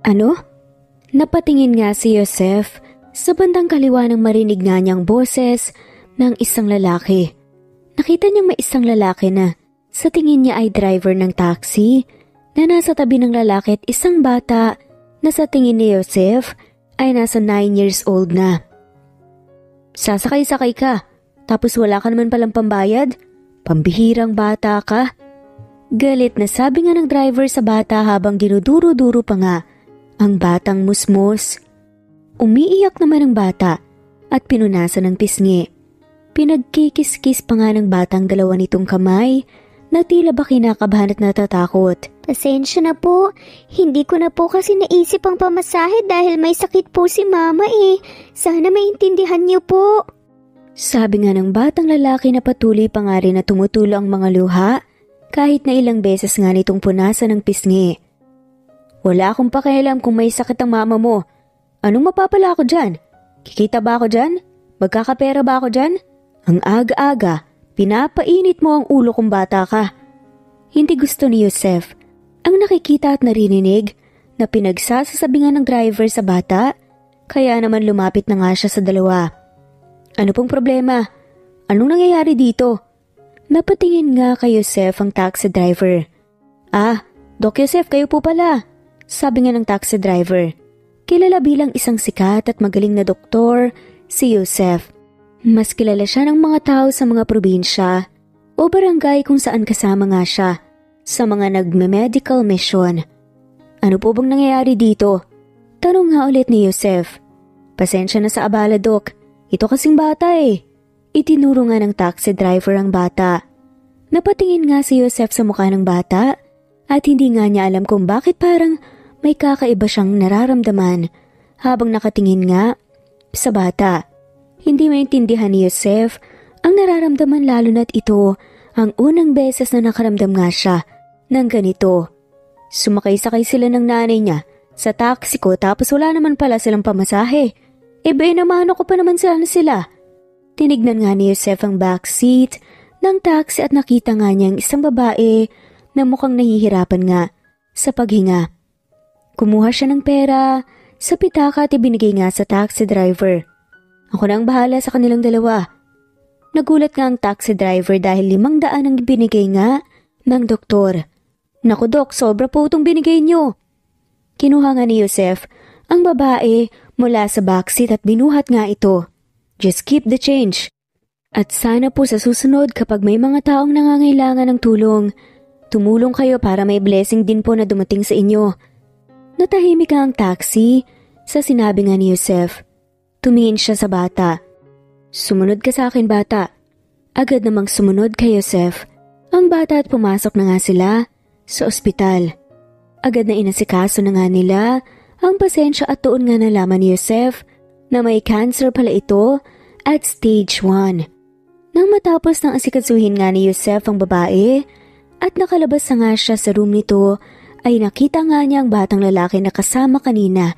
Ano? Napatingin nga si Joseph sa bandang kaliwa nang marinig nga niyang boses ng isang lalaki. Nakita niyang may isang lalaki na sa tingin niya ay driver ng taxi na nasa tabi ng lalaki at isang bata na sa tingin ni Joseph ay nasa 9 years old na. Sasakay-sakay ka, tapos wala ka naman palang pambayad? Pambihirang bata ka? Galit na sabi nga ng driver sa bata habang dinuduro-duro pa nga ang batang musmos. Umiiyak naman ang bata at pinunasan ng pisngi. Pinagkikis-kis pa nga ng batang dalawa nitong kamay na tila ba kinakabahan at natatakot. Pasensya na po, hindi ko na po kasi naisip ang pamasahe dahil may sakit po si mama eh. Sana maintindihan niyo po. Sabi nga ng batang lalaki na patuloy pa nga rin na tumutulo ang mga luha kahit na ilang beses nga nitong punasan ng pisngi. Wala akong pakialam kung may sakit ang mama mo. Anong mapapala ako dyan? Kikita ba ako dyan? Magkakapera ba ako dyan? Ang aga-aga, pinapainit mo ang ulo kong bata ka. Hindi gusto ni Joseph ang nakikita at narinig na pinagsasasabi nga ng driver sa bata, kaya naman lumapit na nga siya sa dalawa. Ano pong problema? Anong nangyayari dito? Napatingin nga kay Joseph ang taxi driver. Doc Joseph, kayo po pala. Sabi nga ng taxi driver. Kilala bilang isang sikat at magaling na doktor si Joseph. Mas kilala siya ng mga tao sa mga probinsya o barangay kung saan kasama nga siya sa mga nagme-medical mission. Ano po bang nangyayari dito? Tanong nga ulit ni Joseph. Pasensya na sa abala, Doc. Ito kasing bata eh. Itinuro nga ng taxi driver ang bata. Napatingin nga si Joseph sa mukha ng bata at hindi nga niya alam kung bakit parang may kakaiba siyang nararamdaman habang nakatingin nga sa bata. Hindi maintindihan ni Joseph ang nararamdaman lalo na't ito ang unang beses na nakaramdam nga siya ng ganito. Sumakay-sakay sila ng nanay niya sa taxi ko tapos wala naman pala silang pamasahe. Namano ko pa naman sila. Tinignan nga ni Joseph ang backseat ng taxi at nakita nga niyang isang babae na mukhang nahihirapan nga sa paghinga. Kumuha siya ng pera sa pitaka at ibinigay nga sa taxi driver. Ako na ang bahala sa kanilang dalawa. Nagulat nga ang taxi driver dahil 500 ang binigay nga ng doktor. Naku Dok, sobra po itong binigay niyo. Kinuha nga ni Joseph ang babae mula sa backseat at binuhat nga ito. Just keep the change. At sana po sa susunod kapag may mga taong nangangailangan ng tulong, tumulong kayo para may blessing din po na dumating sa inyo. Natahimik nga ang taxi sa sinabi nga ni Joseph. Tumingin siya sa bata. Sumunod ka sa akin bata. Agad namang sumunod kay Joseph ang bata at pumasok na nga sila sa ospital. Agad na inasikaso na nga nila ang pasensya at doon nga nalaman ni Joseph na may cancer pala ito at stage 1. Nang matapos ng asikasuhin nga ni Joseph ang babae at nakalabas na nga siya sa room nito ay nakita nga niya ang batang lalaki na kasama kanina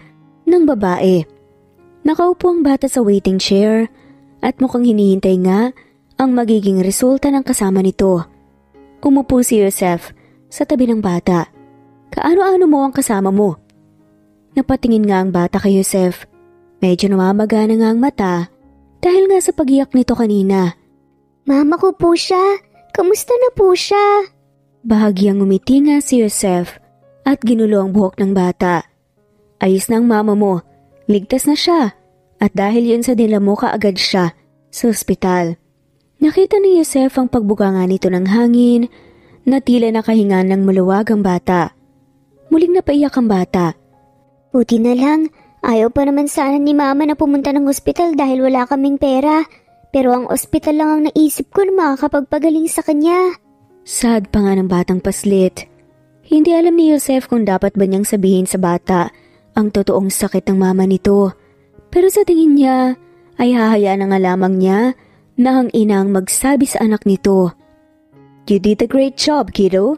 ng babae. Nakaupo ang bata sa waiting chair at mukhang hinihintay nga ang magiging resulta ng kasama nito. Umupo si Joseph sa tabi ng bata. Kaano-ano mo ang kasama mo? Napatingin nga ang bata kay Joseph. Medyo namamaga na nga ang mata dahil nga sa pagiyak nito kanina. Mama ko po siya. Kamusta na po siya? Bahagyang umiti nga si Joseph at ginulo ang buhok ng bata. Ayos na ang mama mo. Ligtas na siya at dahil yun sa dinala mo kaagad siya sa ospital. Nakita ni Joseph ang pagbuga nga nito ng hangin na tila nakahinga ng maluwag ang bata. Muling napaiyak ang bata. Buti na lang, ayaw pa naman sana ni mama na pumunta ng ospital dahil wala kaming pera. Pero ang ospital lang ang naisip ko na makakapagpagaling sa kanya. Sad pa nga ng batang paslit. Hindi alam ni Joseph kung dapat ba niyang sabihin sa bata ang totoong sakit ng mama nito. Pero sa tingin niya ay hahayaan na nga lamang niya na ang inang magsabi sa anak nito. You did a great job, kiddo.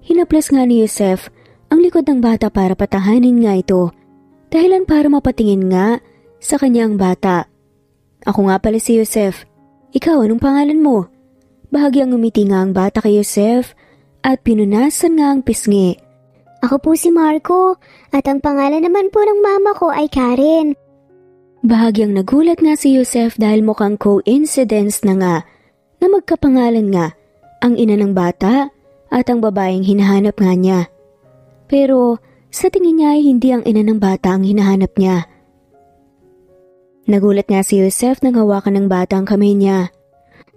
Hinaplas nga ni Joseph ang likod ng bata para patahanin nga ito. Dahilan para mapatingin nga sa kanyang bata. Ako nga pala si Joseph. Ikaw, anong pangalan mo? Bahagyang umiti nga ang bata kay Joseph at pinunasan nga ang pisngi. Ako po si Marco at ang pangalan naman po ng mama ko ay Karen. Bahagyang nagulat nga si Joseph dahil mukhang coincidence na nga na magkapangalan nga ang ina ng bata at ang babaeng hinahanap nga niya. Pero sa tingin niya ay hindi ang ina ng bata ang hinahanap niya. Nagulat nga si Joseph nang hawakan ng bata ang kamay niya.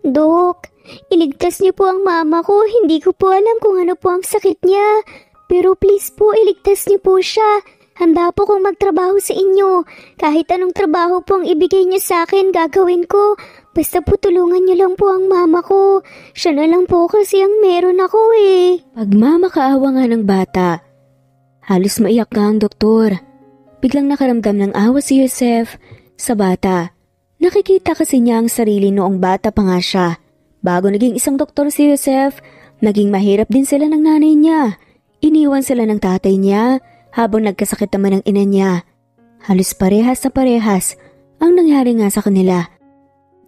Dok, iligtas niyo po ang mama ko. Hindi ko po alam kung ano po ang sakit niya. Pero please po, iligtas niyo po siya. Handa po kong magtrabaho sa inyo. Kahit anong trabaho po ang ibigay niyo sa akin, gagawin ko. Basta po tulungan niyo lang po ang mama ko. Siya na lang po kasi ang meron ako eh. Pagmamakaawa nga ng bata, halos maiyak nga ang doktor. Biglang nakaramdam ng awa si Joseph sa bata. Nakikita kasi niya ang sarili noong bata pa nga siya. Bago naging isang doktor si Joseph, naging mahirap din sila ng nanay niya. Iniwan sila ng tatay niya habang nagkasakit naman ang ina niya. Halos parehas na parehas ang nangyari nga sa kanila.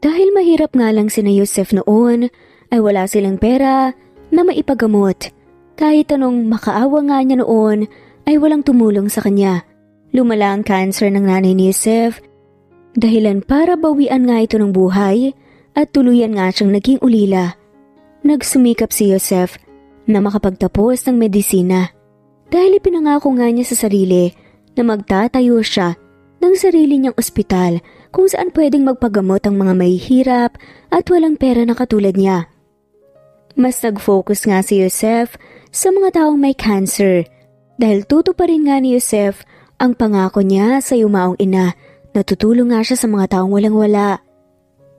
Dahil mahirap nga lang sina Joseph noon, ay wala silang pera na maipagamot. Kahit anong makaawa nga niya noon, ay walang tumulong sa kanya. Lumala ang cancer ng nanay ni Joseph, dahilan para bawian nga ito ng buhay at tuluyan nga siyang naging ulila. Nagsumikap si Joseph na makapagtapos ng medisina dahil ipinangako nga niya sa sarili na magtatayo siya ng sarili niyang ospital kung saan pwedeng magpagamot ang mga mahihirap at walang pera na katulad niya. Mas nag-focus nga si Joseph sa mga taong may cancer dahil tutuparin nga ni Joseph ang pangako niya sa yumaong ina. Natutulong nga siya sa mga taong walang-wala.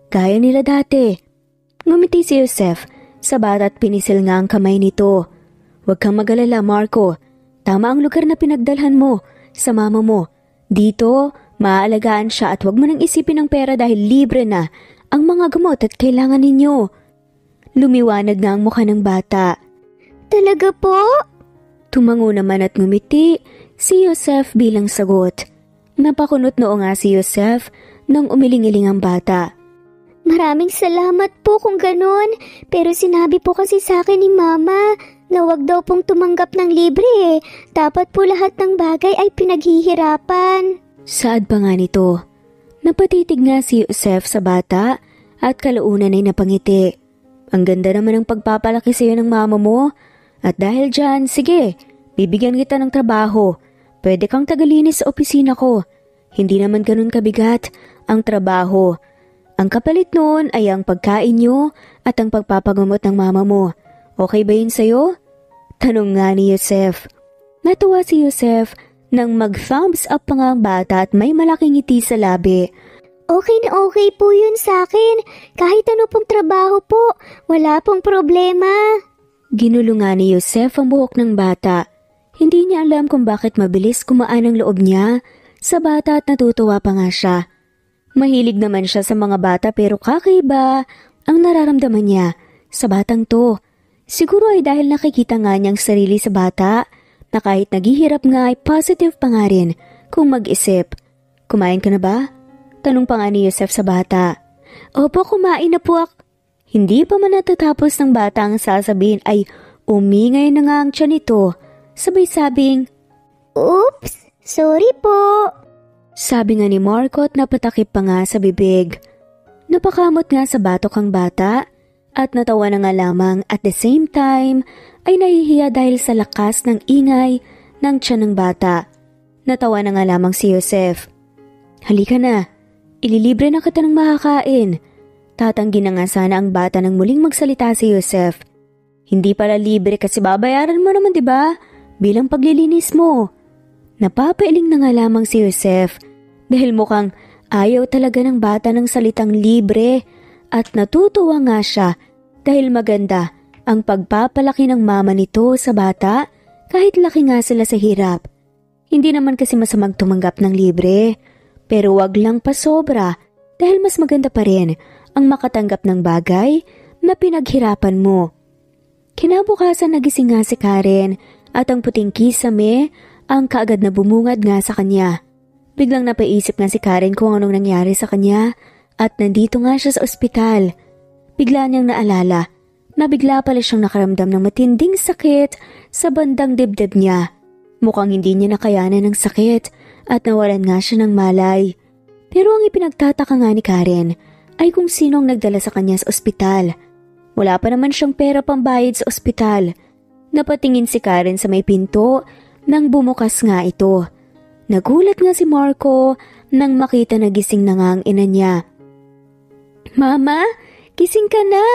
Gaya nila dati. Ngumiti si Joseph sa bata at pinisil nga ang kamay nito. Huwag kang mag-alala, Marco. Tama ang lugar na pinagdalhan mo sa mama mo. Dito, maaalagaan siya at huwag mo nang isipin ang pera dahil libre na ang mga gamot at kailangan ninyo. Lumiwanag nga ang mukha ng bata. Talaga po? Tumango naman at ngumiti si Joseph bilang sagot. Napakunot noo nga si Joseph nang umiling-iling ang bata. Maraming salamat po kung ganon. Pero sinabi po kasi sa akin ni Mama na wag daw pong tumanggap ng libre eh. Dapat po lahat ng bagay ay pinaghihirapan. Saad pa nga nito. Napatitig nga si Joseph sa bata at kalaunan ay napangiti. Ang ganda naman ng pagpapalaki sa iyo ng mama mo. At dahil dyan, sige, bibigyan kita ng trabaho. Pwede kang tagalinis sa opisina ko. Hindi naman ganun kabigat ang trabaho. Ang kapalit noon ay ang pagkain nyo at ang pagpapagamot ng mama mo. Okay ba yun sa'yo? Tanong nga ni Joseph. Natuwa si Joseph nang mag-thumbs up pa nga ang bata at may malaking ngiti sa labi. Okay na okay po yun sa akin. Kahit ano pong trabaho po, wala pong problema. Ginulo nga ni Joseph ang buhok ng bata. Hindi niya alam kung bakit mabilis kumaan ang loob niya sa bata at natutuwa pa nga siya. Mahilig naman siya sa mga bata pero kakaiba ang nararamdaman niya sa batang to. Siguro ay dahil nakikita nga niyang sarili sa bata na kahit naghihirap nga ay positive pa nga rin kung mag-isip. Kumain ka na ba? Tanong pa nga ni Joseph sa bata. Opo, kumain na po ako. Hindi pa man natatapos ng bata ang sasabihin ay umingay na nga ang tiyan nito. Sabay sabing, Oops, sorry po. Sabi nga ni Marco at napatakip pa nga sa bibig. Napakamot nga sa batok ang bata at natawa na nga lamang at the same time ay nahihiya dahil sa lakas ng ingay ng tiyan ng bata. Natawa na nga lamang si Joseph. Halika na, ililibre na kita ng makakain. Tatanggi na nga sana ang bata nang muling magsalita si Joseph. Hindi pala libre kasi babayaran mo naman, 'di ba? Bilang paglilinis mo. Napapailing na nga lamang si Joseph dahil mukhang ayaw talaga ng bata ng salitang libre at natutuwa nga siya dahil maganda ang pagpapalaki ng mama nito sa bata kahit laki nga sila sa hirap. Hindi naman kasi masamang tumanggap ng libre pero wag lang pa sobra dahil mas maganda pa rin ang makatanggap ng bagay na pinaghirapan mo. Kinabukasan nagising nga si Karen at ang puting kisame ang kaagad na bumungad nga sa kanya. Biglang napaisip nga si Karen kung anong nangyari sa kanya at nandito nga siya sa ospital. Bigla niyang naalala, na bigla pala siyang nakaramdam ng matinding sakit sa bandang dibdib niya. Mukhang hindi niya nakayanan ng sakit at nawalan nga siya ng malay. Pero ang ipinagtataka nga ni Karen ay kung sino ang nagdala sa kanya sa ospital. Wala pa naman siyang pera pambayad sa ospital. Napatingin si Karen sa may pinto nang bumukas nga ito. Nagulat nga si Marco nang makita na gising na nga ang ina niya. "Mama, gising ka na!"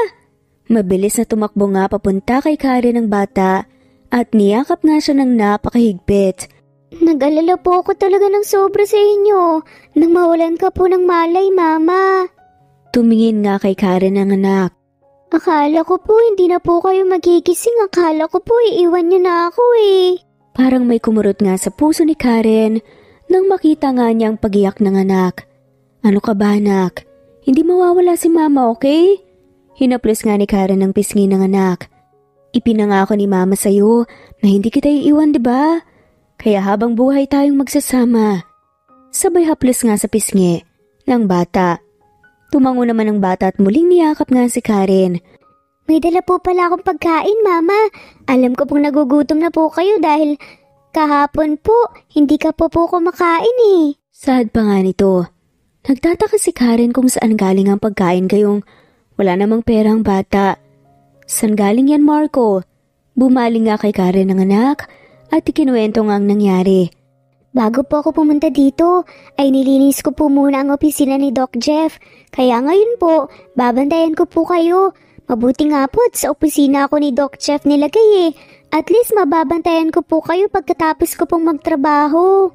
Mabilis na tumakbo nga papunta kay Karen ang bata at niyakap nga siya ng napakahigpit. Nag-alala po ako talaga ng sobra sa inyo nang mawalan ka po ng malay, Mama. Tumingin nga kay Karen ang anak. Akala ko po hindi na po kayo magigising. Akala ko po iiwan niyo na ako eh. Parang may kumurot nga sa puso ni Karen nang makita nga niya ang pagiyak ng anak. "Ano ka ba, anak? Hindi mawawala si Mama, okay?" Hinaplos nga ni Karen ang pisngi ng anak. "Ipinangako ni Mama sa'yo na hindi kita iiwan, di ba? Kaya habang buhay tayong magsasama." Sabay haplos nga sa pisngi ng bata. Tumango naman ang bata at muling niyakap nga si Karen. May dala po pala akong pagkain, Mama. Alam ko pong nagugutom na po kayo dahil kahapon po, hindi ka po kumakain eh. Sad pa nga nito. Nagtataka si Karen kung saan galing ang pagkain kayong wala namang pera ang bata. "Saan galing yan, Marco?" Bumaling nga kay Karen ang anak at ikinuwento nga ang nangyari. Bago po ako pumunta dito, ay nilinis ko po muna ang opisina ni Doc Jeff. Kaya ngayon po, babantayan ko po kayo. Mabuti nga po at sa opisina ako ni Doc Jeff nilagay eh. At least mababantayan ko po kayo pagkatapos ko pong magtrabaho.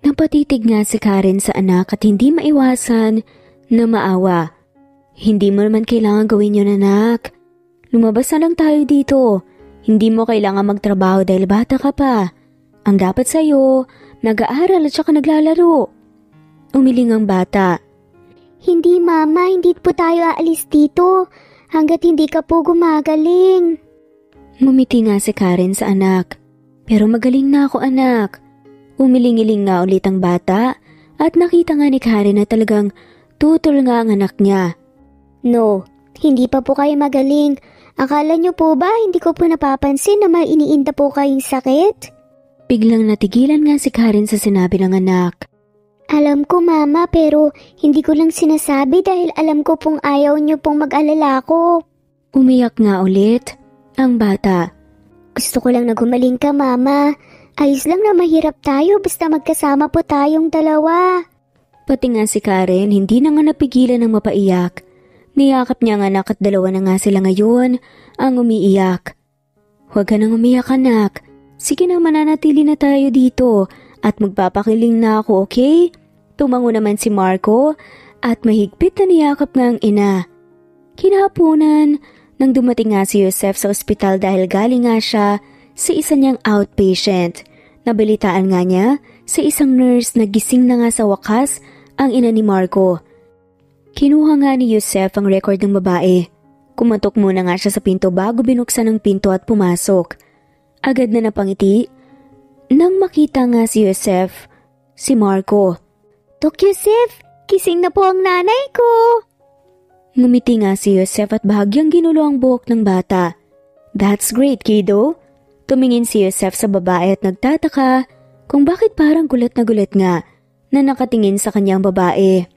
Napatitig nga si Karen sa anak at hindi maiwasan na maawa. "Hindi mo naman kailangan gawin yun, anak. Lumabas na lang tayo dito. Hindi mo kailangan magtrabaho dahil bata ka pa. Ang dapat sa'yo, nag-aaral at saka naglalaro." Umiling ang bata. Hindi, Mama, hindi po tayo aalis dito hanggat hindi ka po gumagaling. Ngumiti nga si Karen sa anak. "Pero magaling na ako, anak." Umiling-iling nga ulit ang bata at nakita nga ni Karen na talagang tutol nga ang anak niya. No, hindi pa po kayo magaling. Akala niyo po ba hindi ko po napapansin na may iniinda po kayong sakit? Biglang natigilan nga si Karen sa sinabi ng anak. Alam ko, Mama, pero hindi ko lang sinasabi dahil alam ko pong ayaw niyo pong mag-alala ko. Umiyak nga ulit ang bata. Gusto ko lang na gumaling ka, Mama. Ayos lang na mahirap tayo basta magkasama po tayong dalawa. Pati nga si Karen hindi na nga napigilan ng mapaiyak. Niyakap niya ang anak at dalawa na nga sila ngayon ang umiiyak. "Huwag ka nang umiyak, anak. Sige na, mananatili na tayo dito at magpapakiling na ako, okay?" Tumango naman si Marco at mahigpit na niyakap nga ang ina. Kinahaponan nang dumating nga si Joseph sa ospital dahil galing nga siya sa isa niyang outpatient. Nabalitaan nga niya sa isang nurse na gising na nga sa wakas ang ina ni Marco. Kinuha nga ni Joseph ang record ng babae. Kumatok muna nga siya sa pinto bago binuksan ang pinto at pumasok. Agad na napangiti nang makita nga si Joseph, si Marco. Doc Joseph, kising na po ang nanay ko. Ngumiti nga si Joseph at bahagyang ginulo ang buhok ng bata. "That's great, kiddo." Tumingin si Joseph sa babae at nagtataka kung bakit parang gulat nga na nakatingin sa kanyang babae.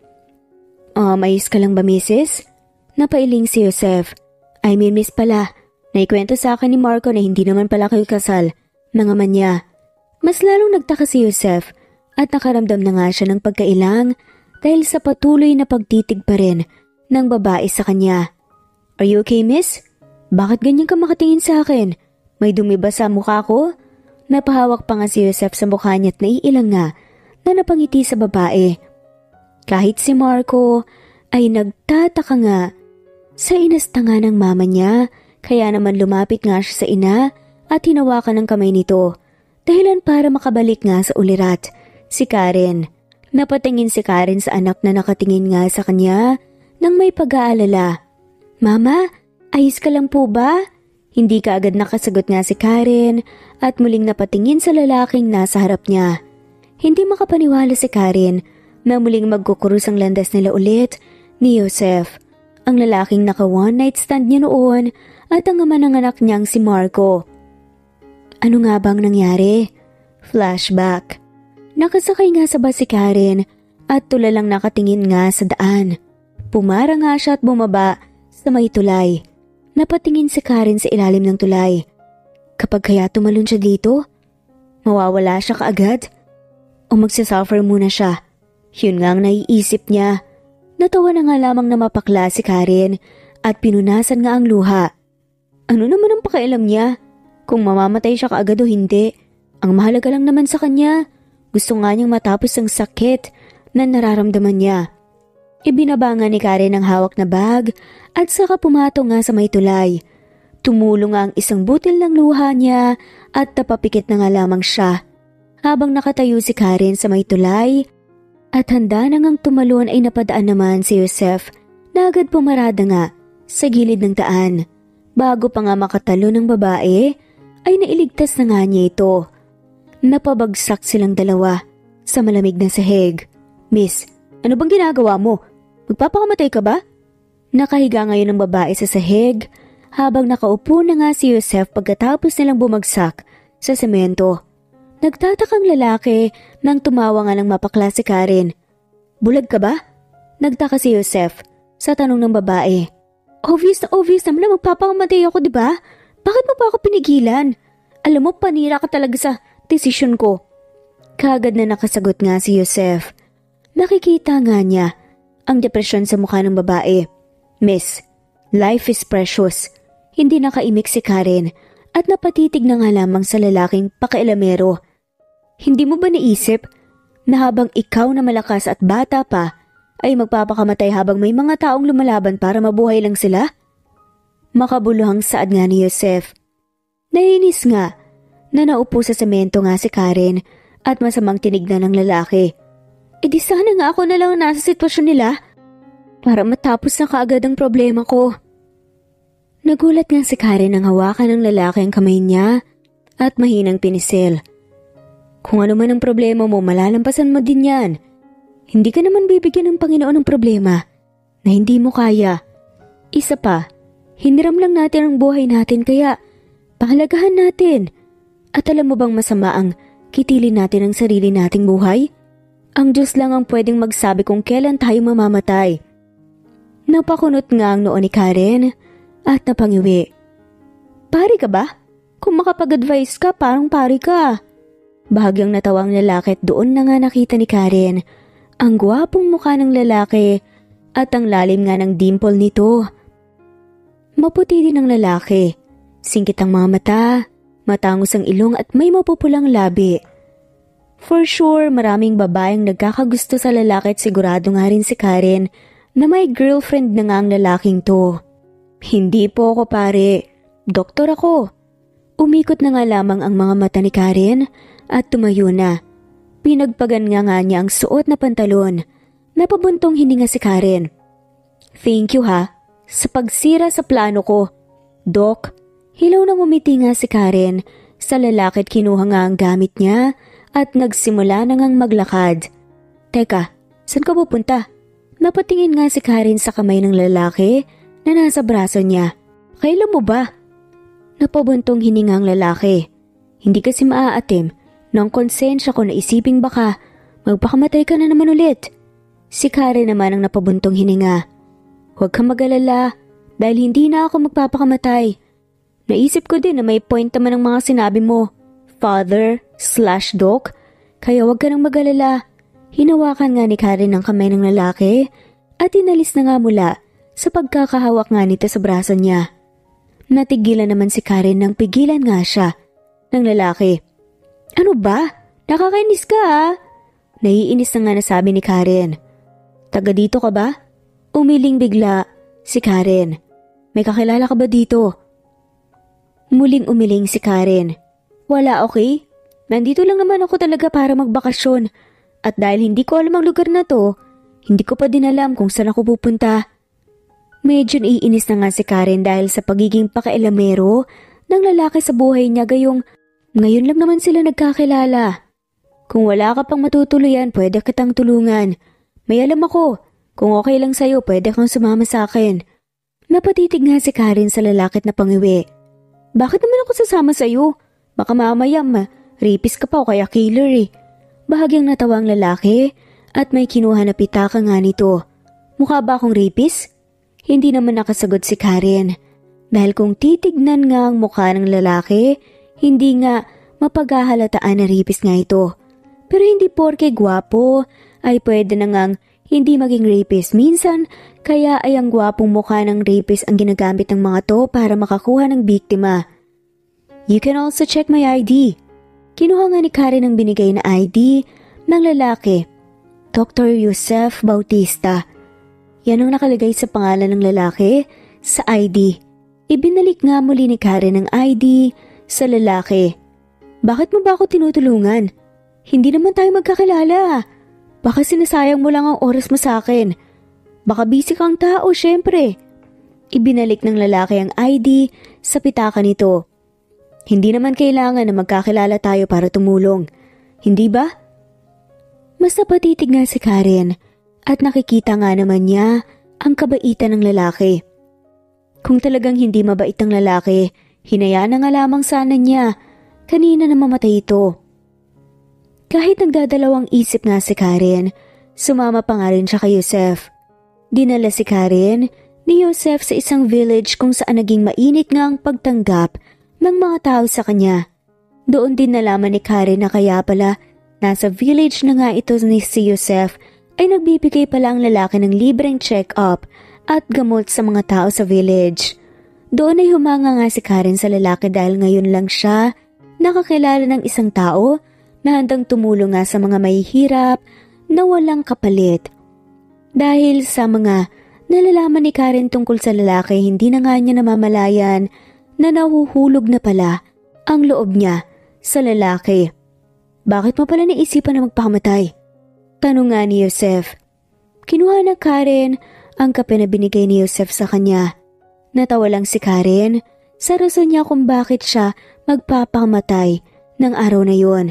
Ayos ka lang ba, Mrs.? Napailing si Joseph. "I mean, miss pala. Naikwento sa akin ni Marco na hindi naman pala kayo kasal. Mga manya." Mas lalong nagtaka si Joseph at nakaramdam na nga siya ng pagkailang dahil sa patuloy na pagtitig pa rin ng babae sa kanya. "Are you okay, miss? Bakit ganyan ka makatingin sa akin? May dumi ba sa mukha ko?" Napahawak pa nga si Joseph sa mukha niya at naiilang nga na napangiti sa babae. Kahit si Marco ay nagtataka nga sa inasta nga ng mama niya, kaya naman lumapit nga siya sa ina at hinawakan ng kamay nito. Dahilan para makabalik nga sa ulirat si Karen. Napatingin si Karen sa anak na nakatingin nga sa kanya nang may pag-aalala. "Mama, ayos ka lang po ba?" Hindi ka agad nakasagot nga si Karen at muling napatingin sa lalaking nasa harap niya. Hindi makapaniwala si Karen na muling magkukurus ang landas nila ulit ni Joseph, ang lalaking naka one night stand niya noon at ang ama ng anak niyang si Marco. Ano nga bang nangyari? Flashback. Nakasakay nga sa bus si Karen at tulalang nakatingin nga sa daan. Pumara nga siya at bumaba sa may tulay. Napatingin si Karen sa ilalim ng tulay. Kapag kaya tumalon siya dito, mawawala siya kaagad? O magsasuffer muna siya? Yun nga ang naiisip niya. Natawa na nga lamang na mapakla si Karen at pinunasan nga ang luha. Ano naman ang pakialam niya? Kung mamamatay siya kaagad o hindi, ang mahalaga lang naman sa kanya. Gusto nga niyang matapos ang sakit na nararamdaman niya. Ibinaba nga ni Karen ang hawak na bag at saka pumatong nga sa may tulay. Tumulong nga ang isang butil ng luha niya at napapikit na nga lamang siya. Habang nakatayo si Karen sa may tulay at handa na ngang tumalon ay napadaan naman si Joseph na agad pumarada nga sa gilid ng daan. Bago pa nga makatalo ng babae ay nailigtas na nga niya ito. Napabagsak silang dalawa sa malamig na sahig. Miss, ano bang ginagawa mo? Magpapakamatay ka ba? Nakahiga ngayon ang babae sa sahig habang nakaupo na nga si Joseph pagkatapos nilang bumagsak sa semento. Nagtatakang lalaki nang tumawa nga ng mapakla si Karen. Bulag ka ba? Nagtaka si Joseph sa tanong ng babae. Obvious naman na magpapakamatay ako, di ba? Bakit mo pa ako pinigilan? Alam mo, panira ka talaga sa desisyon ko. Kaagad na nakasagot nga si Joseph. Nakikita nga niya ang depresyon sa mukha ng babae. Miss, life is precious. Hindi nakaimik si Karen at napatitig na nga lamang sa lalaking pakialamero. Hindi mo ba naisip na habang ikaw na malakas at bata pa ay magpapakamatay habang may mga taong lumalaban para mabuhay lang sila? Makabuluhang saad nga ni Joseph. Nainis nga na naupo sa semento nga si Karen at masamang tinignan ng lalaki. E di sana nga ako na lang nasa sitwasyon nila para matapos na kaagad ang problema ko. Nagulat nga si Karen nang hawakan ng lalaki ang kamay niya at mahinang pinisil. Kung ano man ang problema mo, malalampasan mo din yan. Hindi ka naman bibigyan ng Panginoon ng problema na hindi mo kaya. Isa pa, hiniram lang natin ang buhay natin kaya pahalagahan natin. At alam mo bang masama ang kitilin natin ang sarili nating buhay? Ang Diyos lang ang pwedeng magsabi kung kailan tayo mamamatay. Napakunot nga ang noo ni Karen at napangiwi. Pari ka ba? Kung makapag-advise ka, parang pari ka. Bahagyang natawa ang lalaki at doon na nga nakita ni Karen ang gwapong mukha ng lalaki at ang lalim nga ng dimple nito. Maputi din ang lalaki, singkit ang mga mata, matangos ang ilong at may mapupulang labi. For sure, maraming babaeng nagkakagusto sa lalaki at sigurado nga rin si Karen na may girlfriend na nga ang lalaking to. Hindi po ako pare, doktor ako. Umikot na nga lamang ang mga mata ni Karen at tumayo na. Pinagpagan nga niya ang suot na pantalon. Napabuntong hininga si Karen. Thank you ha, sa pagsira sa plano ko. Doc, hilaw na ngumiti nga si Karen sa lalaki at kinuha nga ang gamit niya at nagsimula na ngang maglakad. Teka, saan ka pupunta? Napatingin nga si Karen sa kamay ng lalaki na nasa braso niya. Kailan mo ba? Napabuntong hininga ang lalaki. Hindi kasi maaatim ng konsensya ko na isiping baka magpakamatay ka na naman ulit. Si Karen naman ang napabuntong hininga. Huwag kang mag-alala dahil hindi na ako magpapakamatay. Naisip ko din na may point naman ang mga sinabi mo, Father/Doc, kaya huwag ka nang mag-alala. Hinawakan nga ni Karen ang kamay ng lalaki at inalis na nga mula sa pagkakahawak nga nito sa braso niya. Natigilan naman si Karen nang pigilan nga siya ng lalaki. Ano ba? Nakakainis ka ha? Naiinis na nga nasabi ni Karen. Taga dito ka ba? Umiling bigla si Karen. May kakilala ka ba dito? Muling umiling si Karen. Wala, okay? Nandito lang naman ako talaga para magbakasyon. At dahil hindi ko alam ang lugar na to, hindi ko pa din alam kung saan ako pupunta. Medyo naiinis na nga si Karen dahil sa pagiging pakialamero ng lalaki sa buhay niya gayong ngayon lang naman sila nagkakilala. Kung wala ka pang matutuluyan, pwede kitang tulungan. May alam ako. Kung okay lang sa'yo, pwede kang sumama sa akin. Napatitig nga si Karen sa lalaki na pangiwi. Bakit naman ako sasama sa'yo? Baka mamaya Rapist ka pa o kaya killer eh. Bahagyang natawa ang lalaki at may kinuha na pitaka nga nito. Mukha ba akong rapist? Hindi naman nakasagot si Karen. Dahil kung titignan nga ang mukha ng lalaki, hindi nga mapaghahalataan na rapist nga ito. Pero hindi porke gwapo ay pwede na ngang hindi maging rapist. Minsan, kaya ay ang gwapong mukha ng rapist ang ginagamit ng mga to para makakuha ng biktima. You can also check my ID. Kinuha nga ni Karen ang binigay na ID ng lalaki. Dr. Yusef Bautista. Yan ang nakalagay sa pangalan ng lalaki sa ID. Ibinalik nga muli ni Karen ang ID sa lalaki. Bakit mo ba ako tinutulungan? Hindi naman tayo magkakilala. Baka sinasayang mo lang ang oras mo sa akin. Baka busy kang tao, syempre. Ibinalik ng lalaki ang ID sa pitaka nito. Hindi naman kailangan na magkakilala tayo para tumulong. Hindi ba? Mas napatitig nga si Karen at nakikita nga naman niya ang kabaitan ng lalaki. Kung talagang hindi mabait ang lalaki, hinayaan na nga lamang sana niya. Kanina na mamatay ito. Kahit nagdadalawang isip nga si Karen, sumama pa nga rin siya kay Yusef. Dinala si Karen ni Yusef sa isang village kung saan naging mainit nga ang pagtanggap ng mga tao sa kanya. Doon din nalaman ni Karen na kaya pala nasa village na nga ito ni si Yusef ay nagbibigay pala ang lalaki ng libreng check-up at gamot sa mga tao sa village. Doon ay humanga nga si Karen sa lalaki dahil ngayon lang siya nakakilala ng isang tao na handang tumulong nga sa mga mahihirap na walang kapalit. Dahil sa mga nalalaman ni Karen tungkol sa lalaki, hindi na nga niya namamalayan na nahuhulog na pala ang loob niya sa lalaki. Bakit mo pala naisipan na magpakamatay? Tanong nga ni Yusef. Kinuha na Karen ang kape na binigay ni Yusef sa kanya. Natawa lang si Karen sa rason niya kung bakit siya magpapakamatay ng araw na yon.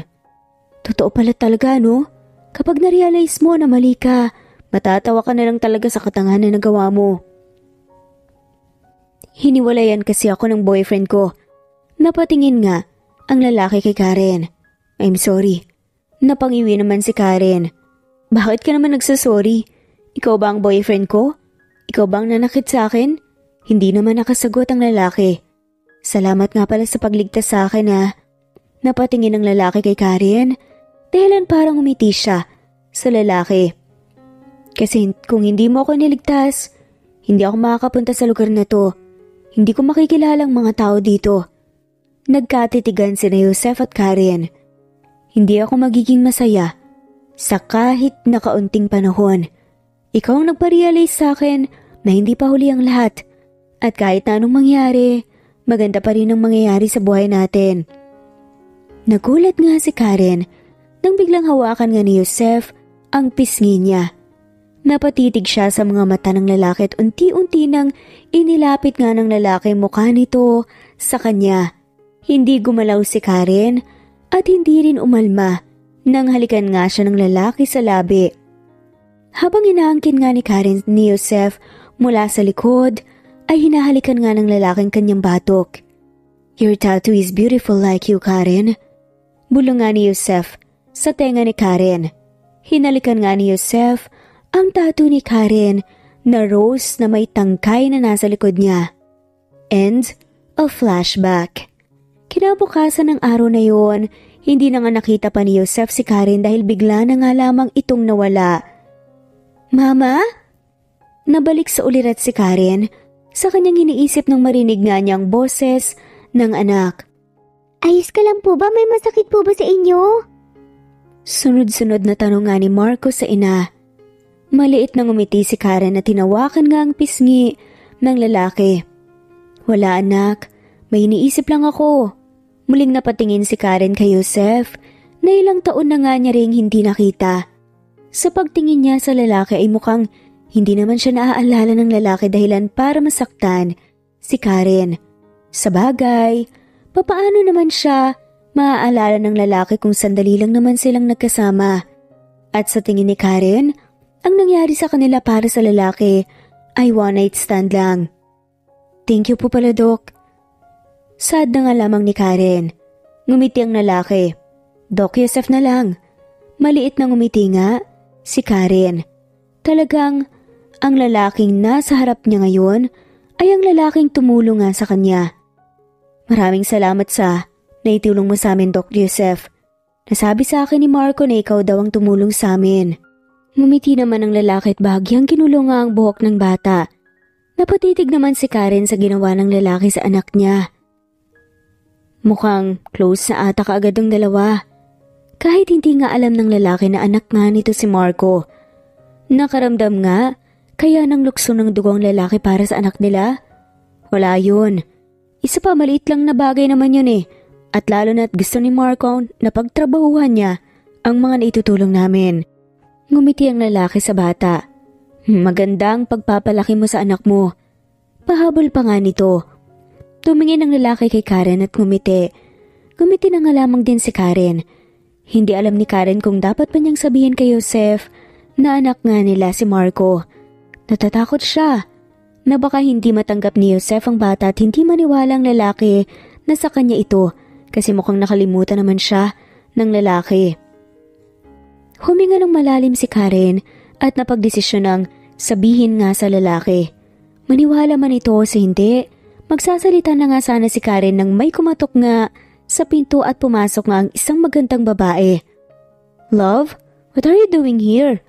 Totoo pala talaga, no? Kapag na-realize mo na mali ka, matatawa ka na lang talaga sa katangahan na nagawa mo. Hiniwalayan kasi ako ng boyfriend ko. Napatingin nga ang lalaki kay Karen. I'm sorry. Napangiwi naman si Karen. Bakit ka naman nagsasorry? Ikaw ba ang boyfriend ko? Ikaw bang nanakit sa akin? Hindi naman nakasagot ang lalaki. Salamat nga pala sa pagligtas sa akin ha. Napatingin ang lalaki kay Karen. Dahilan parang umiti siya sa lalaki. Kasi kung hindi mo ako niligtas, hindi ako makakapunta sa lugar na to. Hindi ko makikilalang mga tao dito. Nagkatitigan sina Yusef at Karen. Hindi ako magiging masaya sa kahit na kaunting panahon. Ikaw ang nagpa-realize sa akin na hindi pa huli ang lahat. At kahit na anong mangyari, maganda pa rin ang mangyayari sa buhay natin. Nagulat nga si Karen nang biglang hawakan nga ni Yusef ang pisngi niya. Napatitig siya sa mga mata ng lalaki at unti-unti nang inilapit nga ng lalaki mukha nito sa kanya. Hindi gumalaw si Karen at hindi rin umalma nang halikan nga siya ng lalaki sa labi. Habang inaangkin nga ni Karen ni Yusef mula sa likod, ay hinahalikan nga ng lalaking kanyang batok. Your tattoo is beautiful like you, Karen. Bulong nga ni Yusef sa tenga ni Karen. Hinalikan nga ni Yusef ang tattoo ni Karen na rose na may tangkay na nasa likod niya. End of flashback. Kinabukasan ng araw na yon, hindi na nga nakita pa ni Yusef si Karen dahil bigla na nga lamang itong nawala. Mama? Nabalik sa ulirat si Karen sa kanyang iniisip nang marinig nga niyang boses ng anak. Ayos ka lang po ba? May masakit po ba sa inyo? Sunod-sunod na tanong nga ni Marco sa ina. Maliit na ngumiti si Karen na tinawakan nga ang pisngi ng lalaki. Wala anak, may iniisip lang ako. Muling napatingin si Karen kay Yusef na ilang taon na nga niya ring hindi nakita. Sa pagtingin niya sa lalaki ay mukhang hindi naman siya naaalala ng lalaki dahilan para masaktan si Karen. Sa bagay, papaano naman siya maaalala ng lalaki kung sandali lang naman silang nagkasama? At sa tingin ni Karen, ang nangyari sa kanila para sa lalaki ay one night stand lang. Thank you po pala, Doc. Sad na nga lamang ni Karen. Ngumiti ang lalaki. Doc Yosef na lang. Maliit na ngumiti nga si Karen. Talagang ang lalaking nasa harap niya ngayon ay ang lalaking tumulong nga sa kanya. Maraming salamat sa naitulong mo sa amin, Doc Yosef. Nasabi sa akin ni Marco na ikaw daw ang tumulong sa amin. Ngumiti naman ang lalaki at bahagyang kinulong nga ang buhok ng bata. Napatitig naman si Karen sa ginawa ng lalaki sa anak niya. Mukhang close na ata kaagad ang dalawa. Kahit hindi nga alam ng lalaki na anak nga nito si Marco. Nakaramdam nga kaya nang lukso ng dugo ang lalaki para sa anak nila? Wala yun. Isa pa maliit lang na bagay naman yun eh. At lalo na't gusto ni Marco na pagtrabahuhan niya ang mga naitutulong namin. Ngumiti ang lalaki sa bata. Magandang pagpapalaki mo sa anak mo. Pahabol pa nga nito. Tumingin ang lalaki kay Karen at ngumiti. Ngumiti na nga lamang din si Karen. Hindi alam ni Karen kung dapat pa niyang sabihin kay Joseph na anak nga nila si Marco. Natatakot siya na baka hindi matanggap ni Joseph ang bata at hindi maniwala ang lalaki na sa kanya ito kasi mukhang nakalimutan naman siya ng lalaki. Huminga ng malalim si Karen at napagdesisyon ng sabihin nga sa lalaki. Maniwala man ito o hindi, magsasalita na nga sana si Karen nang may kumatok nga sa pinto at pumasok nga ang isang magandang babae. Love, what are you doing here?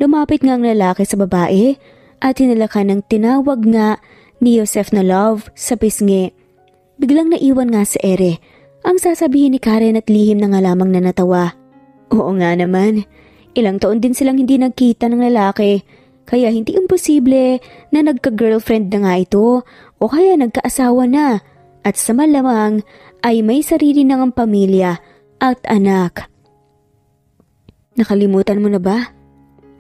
Lumapit nga ang lalaki sa babae at tinalakan ng tinawag nga ni Joseph na love sa pisngi. Biglang naiwan nga si Ere ang sasabihin ni Karen at lihim na nga lamang na natawa. Oo nga naman, ilang taon din silang hindi nagkita ng lalaki kaya hindi imposible na nagka-girlfriend na nga ito o kaya nagkaasawa na at sa malamang ay may sarili na ngang pamilya at anak. Nakalimutan mo na ba?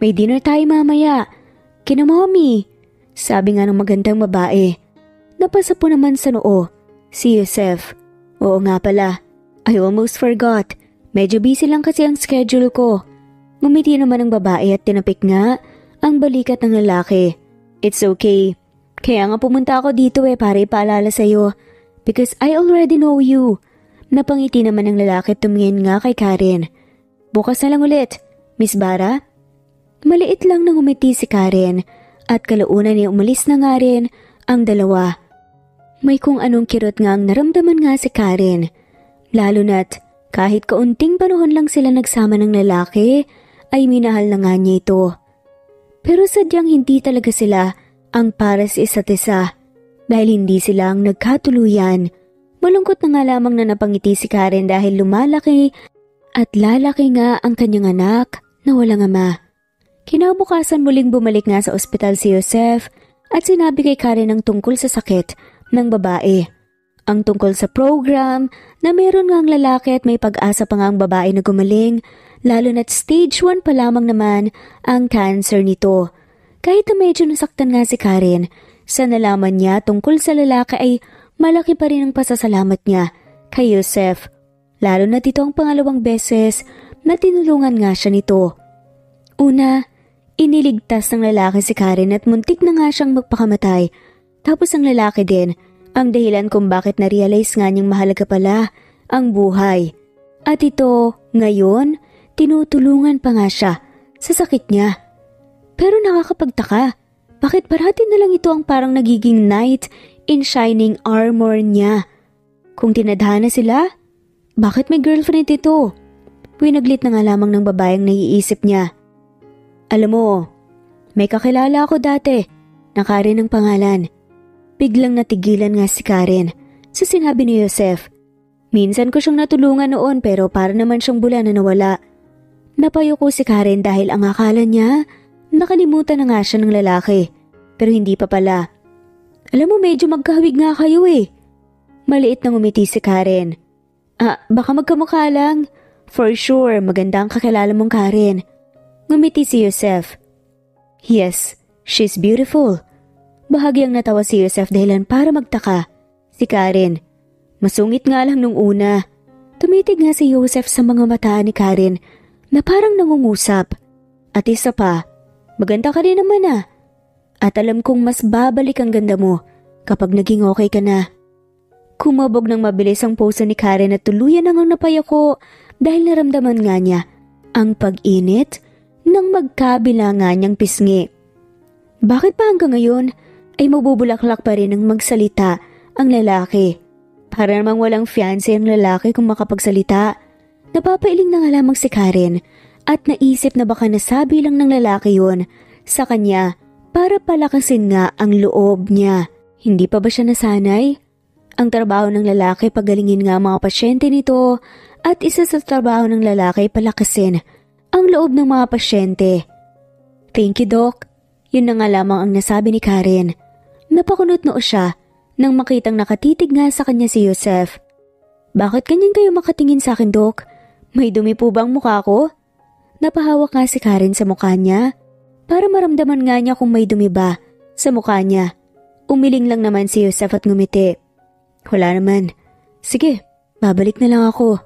May dinner tayo mamaya. Kina mommy, sabi nga ng magandang babae. Napasa po naman sa noo si Joseph. Oo nga pala, I almost forgot. Medyo busy lang kasi ang schedule ko. Ngumiti naman ang babae at tinapik nga ang balikat ng lalaki. It's okay. Kaya nga pumunta ako dito para ipaalala sa'yo. Because I already know you. Napangiti naman ang lalaki at tumingin nga kay Karen. Bukas na lang ulit, Miss Bara? Maliit lang nang umiti si Karen at kalaunan niya umalis na nga rin ang dalawa. May kung anong kirot nga ang naramdaman nga si Karen. Lalo na't kahit kaunting panahon lang sila nagsama ng lalaki ay minahal na nga niya ito. Pero sadyang hindi talaga sila ang para sa isa't isa dahil hindi sila ang nagkatuluyan. Malungkot na nga lamang na napangiti si Karen dahil lumalaki at lalaki nga ang kanyang anak na walang ama. Kinabukasan muling bumalik nga sa ospital si Joseph at sinabi kay Karen ang tungkol sa sakit ng babae. Ang tungkol sa program na meron nga ang lalaki at may pag-asa pa nga ang babae na gumaling, lalo na't stage 1 pa lamang naman ang cancer nito. Kahit na medyo nasaktan nga si Karen, sa nalaman niya tungkol sa lalaki ay malaki pa rin ang pasasalamat niya kay Joseph. Lalo na dito ang pangalawang beses na tinulungan nga siya nito. Una, iniligtas ng lalaki si Karen at muntik na nga siyang magpakamatay. Tapos ang lalaki din ang dahilan kung bakit na-realize nga niyang mahalaga pala ang buhay. At ito, ngayon, tinutulungan pa nga siya sa sakit niya. Pero nakakapagtaka, bakit parati na lang ito ang parang nagiging knight in shining armor niya? Kung tinadhana sila, bakit may girlfriend ito? Winaglit na nga lamang ng babayang naiisip niya. Alam mo, may kakilala ako dati, na Karen ang pangalan. Biglang natigilan nga si Karen sa sinabi ni Joseph. Minsan ko siyang natulungan noon pero para naman siyang bula na nawala. Napayuko si Karen dahil ang akala niya nakalimutan na nga siya ng lalaki pero hindi pa pala. Alam mo medyo magkahawig nga kayo eh. Maliit na ngumiti si Karen. Baka magkamukha lang. For sure, maganda ang kakilala mong Karen. Ngumiti si Joseph. Yes, she's beautiful. Bahagyang natawa si Joseph dahilan para magtaka. Si Karen, masungit nga lang nung una. Tumitig nga si Joseph sa mga mata ni Karen na parang nangungusap. At isa pa, maganda ka rin naman At alam kong mas babalik ang ganda mo kapag naging okay ka na. Kumabog ng mabilis ang puso ni Karen at tuluyan nang napayako dahil naramdaman nga niya ang pag-init ng magkabila nga niyang pisngi. Bakit pa hanggang ngayon ay mabubulaklak pa rin ng magsalita ang lalaki? Para namang walang fiancé ang lalaki kung makapagsalita. Napapailing na nga lamang si Karen at naisip na baka nasabi lang ng lalaki yon sa kanya para palakasin nga ang loob niya. Hindi pa ba siya nasanay? Ang trabaho ng lalaki pagalingin nga mga pasyente nito at isa sa trabaho ng lalaki palakasin ang loob ng mga pasyente. Thank you, Doc. Yun na nga lamang ang nasabi ni Karen. Napakunot noo siya nang makitang nakatitig nga sa kanya si Joseph. Bakit ganyan kayo makatingin sa akin, Doc? May dumi po ba ang mukha ko? Napahawak nga si Karen sa mukha niya para maramdaman nga niya kung may dumi ba sa mukha niya. Umiling lang naman si Joseph at ngumiti. Wala naman. Sige, babalik na lang ako.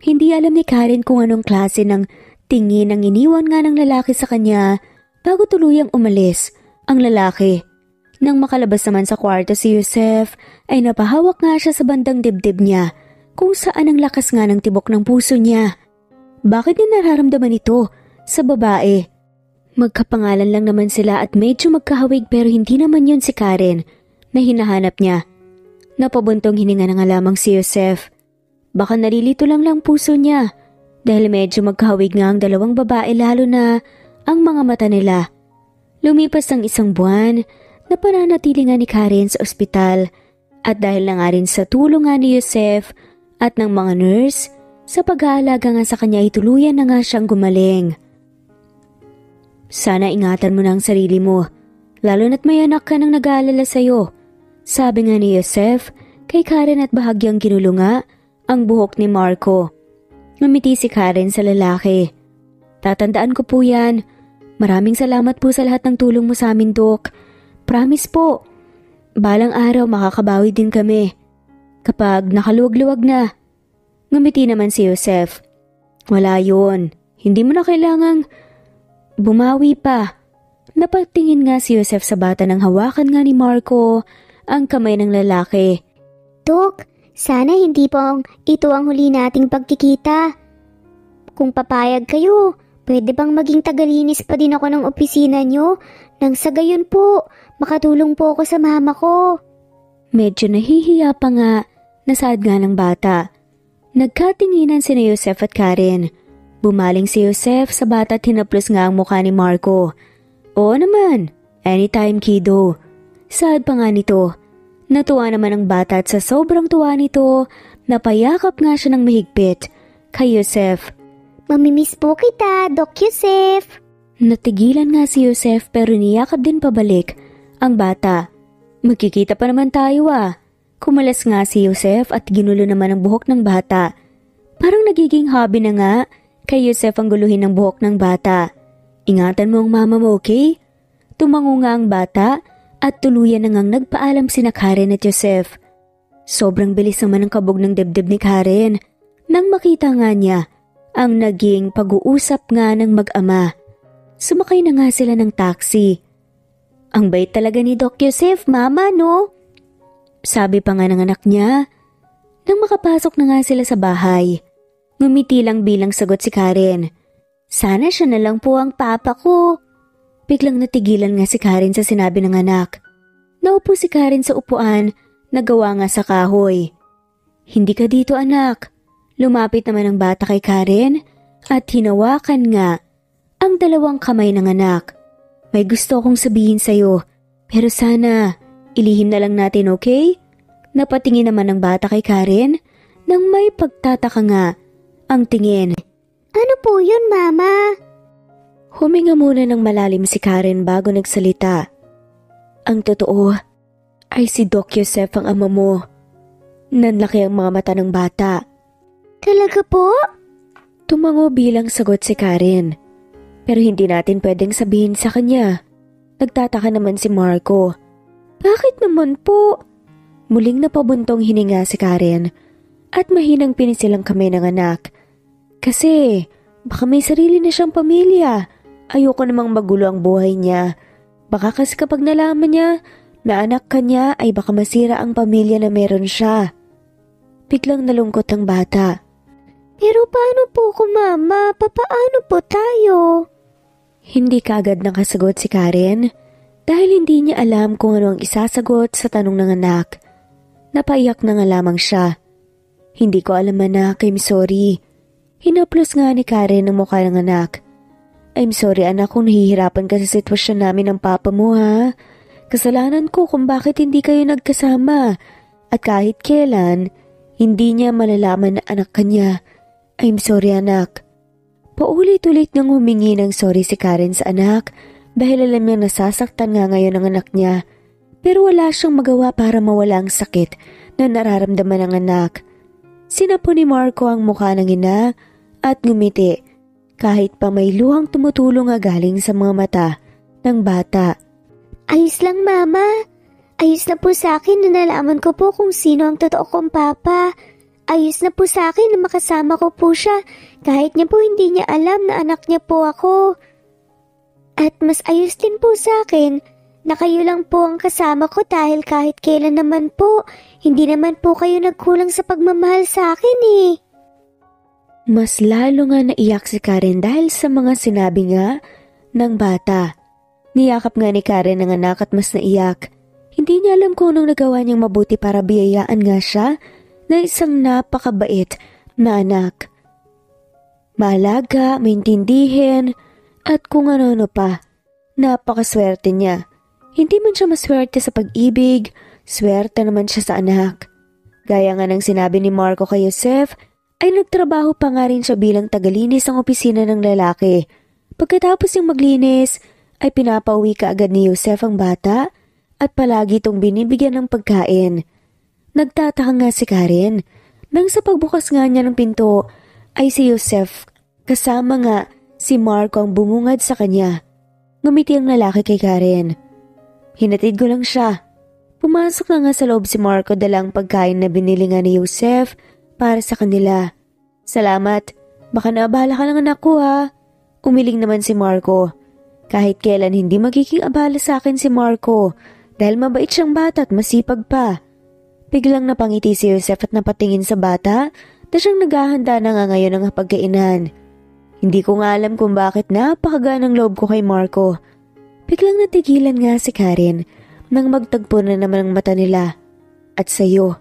Hindi alam ni Karen kung anong klase ng tingin ang iniwan nga ng lalaki sa kanya bago tuluyang umalis ang lalaki. Nang makalabas naman sa kwarto si Joseph ay napahawak nga siya sa bandang dibdib niya kung saan ang lakas nga ng tibok ng puso niya. Bakit niya nararamdaman ito sa babae? Magkapangalan lang naman sila at medyo magkahawig pero hindi naman yun si Karen na hinahanap niya. Napabuntong hininga na nga lamang si Joseph. Baka nalilito lang puso niya dahil medyo magkahawig nga ang dalawang babae lalo na ang mga mata nila. Lumipas ang 1 buwan na pananatili nga ni Karen sa ospital at dahil na nga rin sa tulong nga ni Joseph at ng mga nurse, sa pag-aalaga nga sa kanya ay tuluyan na nga siyang gumaling. Sana ingatan mo na ang sarili mo, lalo na't may anak ka nang nag-aalala sa'yo. Sabi nga ni Joseph kay Karen at bahagyang ginulo nga ang buhok ni Marco. Ngumiti si Karen sa lalaki. Tatandaan ko po yan. Maraming salamat po sa lahat ng tulong mo sa amin, Doc. Promise po. Balang araw makakabawi din kami. Kapag nakaluwag-luwag na. Ngumiti naman si Joseph. Wala yun. Hindi mo na kailangang bumawi pa. Napatingin nga si Joseph sa bata nang hawakan nga ni Marco ang kamay ng lalaki. Dok, sana hindi po ito ang huli nating pagkikita. Kung papayag kayo, pwede bang maging tagalinis pa din ako ng opisina nyo? Nang sa gayon po, makatulong po ako sa mama ko. Medyo nahihiya pa nga, nasaad nga ng bata. Nagkatinginan sina Joseph at Karen. Bumaling si Joseph sa bata at hinaplos nga ang mukha ni Marco. Oo naman, anytime kiddo. Saad pa nga nito. Natuwa naman ang bata at sa sobrang tuwa nito, napayakap nga siya ng mahigpit kay Joseph. Mamimiss po kita, Doc Joseph. Natigilan nga si Joseph pero niyakap din pabalik ang bata. Magkikita pa naman tayo ah. Kumalas nga si Joseph at ginulo naman ang buhok ng bata. Parang nagiging hobby na nga kay Joseph ang guluhin ng buhok ng bata. Ingatan mo ang mama mo, okay? Tumango nga ang bata at tuluyan na ngang nagpaalam sina Karen at Joseph. Sobrang bilis naman ang kabog ng dibdib ni Karen nang makita nga niya ang naging pag-uusap nga ng mag-ama. Sumakay na nga sila ng taxi. Ang bait talaga ni Doc Joseph, mama, no? Sabi pa nga ng anak niya. Nang makapasok na nga sila sa bahay, ngumiti lang bilang sagot si Karen. Sana siya na lang po ang papa ko. Biglang natigilan nga si Karen sa sinabi ng anak. Naupo si Karen sa upuan na gawa nga sa kahoy. Hindi ka dito anak. Lumapit naman ang bata kay Karen at hinawakan nga ang dalawang kamay ng anak. May gusto akong sabihin sa'yo pero sana ilihim na lang natin, okay? Napatingin naman ang bata kay Karen nang may pagtataka nga ang tingin. Ano po yun, mama? Huminga muna ng malalim si Karen bago nagsalita. Ang totoo ay si Doc Joseph ang ama mo. Nanlaki ang mga mata ng bata. Talaga po? Tumango bilang sagot si Karen. Pero hindi natin pwedeng sabihin sa kanya. Nagtataka naman si Marco. Bakit naman po? Muling napabuntong hininga si Karen at mahinang pinisilang kamay ng anak. Kasi baka may sarili na siyang pamilya. Ayoko namang magulo ang buhay niya. Baka kasi kapag nalaman niya na anak ka niya ay baka masira ang pamilya na meron siya. Biglang nalungkot ang bata. Pero paano po ko, Mama? Papaano po tayo? Hindi kaagad nakasagot si Karen dahil hindi niya alam kung ano ang isasagot sa tanong ng anak. Napaiyak na nga lamang siya. Hindi ko alam anak, I'm sorry. Hinaplos nga ni Karen ang mukha ng anak. I'm sorry anak kung nahihirapan ka sa sitwasyon namin ng papa mo ha. Kasalanan ko kung bakit hindi kayo nagkasama. At kahit kailan, hindi niya malalaman na anak ka niya. I'm sorry anak. Paulit-ulit nang humingi ng sorry si Karen sa anak dahil alam niyang nasasaktan nga ngayon ang anak niya. Pero wala siyang magawa para mawala ang sakit na nararamdaman ng anak. Sinapo ni Marco ang mukha ng ina at ngumiti kahit pa may luhang tumutulong nga galing sa mga mata ng bata. Ayos lang, Mama. Ayos na po sa akin na nalaman ko po kung sino ang totoo kong papa. Ayos na po sa akin na makasama ko po siya kahit niya po hindi niya alam na anak niya po ako. At mas ayos din po sa akin na kayo lang po ang kasama ko dahil kahit kailan naman po, hindi naman po kayo nagkulang sa pagmamahal sa akin eh. Mas lalo nga naiyak si Karen dahil sa mga sinabi nga ng bata. Niyakap nga ni Karen ang anak at mas naiyak. Hindi niya alam kung anong nagawa niyang mabuti para biyayaan nga siya na isang napakabait na anak. Maalaga, maintindihin, at kung ano-ano pa. Napakaswerte niya. Hindi man siya maswerte sa pag-ibig, swerte naman siya sa anak. Gaya nga ng sinabi ni Marco kay Joseph, ay nagtrabaho pa nga rin siya bilang tagalinis ng opisina ng lalaki. Pagkatapos yung maglinis, ay pinapauwi ka agad ni Joseph ang bata at palagi itong binibigyan ng pagkain. Nagtataka nga si Karen nang sa pagbukas nga niya ng pinto ay si Joseph kasama nga si Marco ang bumungad sa kanya. Ngumiti ang lalaki kay Karen. Hinatid ko lang siya. Pumasok na nga sa loob si Marco dalang pagkain na binili nga ni Joseph para sa kanila. Salamat, baka naabala ka ng anak ko ha. Umiling naman si Marco. Kahit kailan hindi magiging abala sa akin si Marco dahil mabait siyang bata at masipag pa. Biglang napangiti si Joseph at napatingin sa bata na siyang naghahanda na nga ngayon ng hapagkainan. Hindi ko nga alam kung bakit napakaganang loob ko kay Marco. Biglang natigilan nga si Karen nang magtagpo na naman ang mata nila. At sa'yo.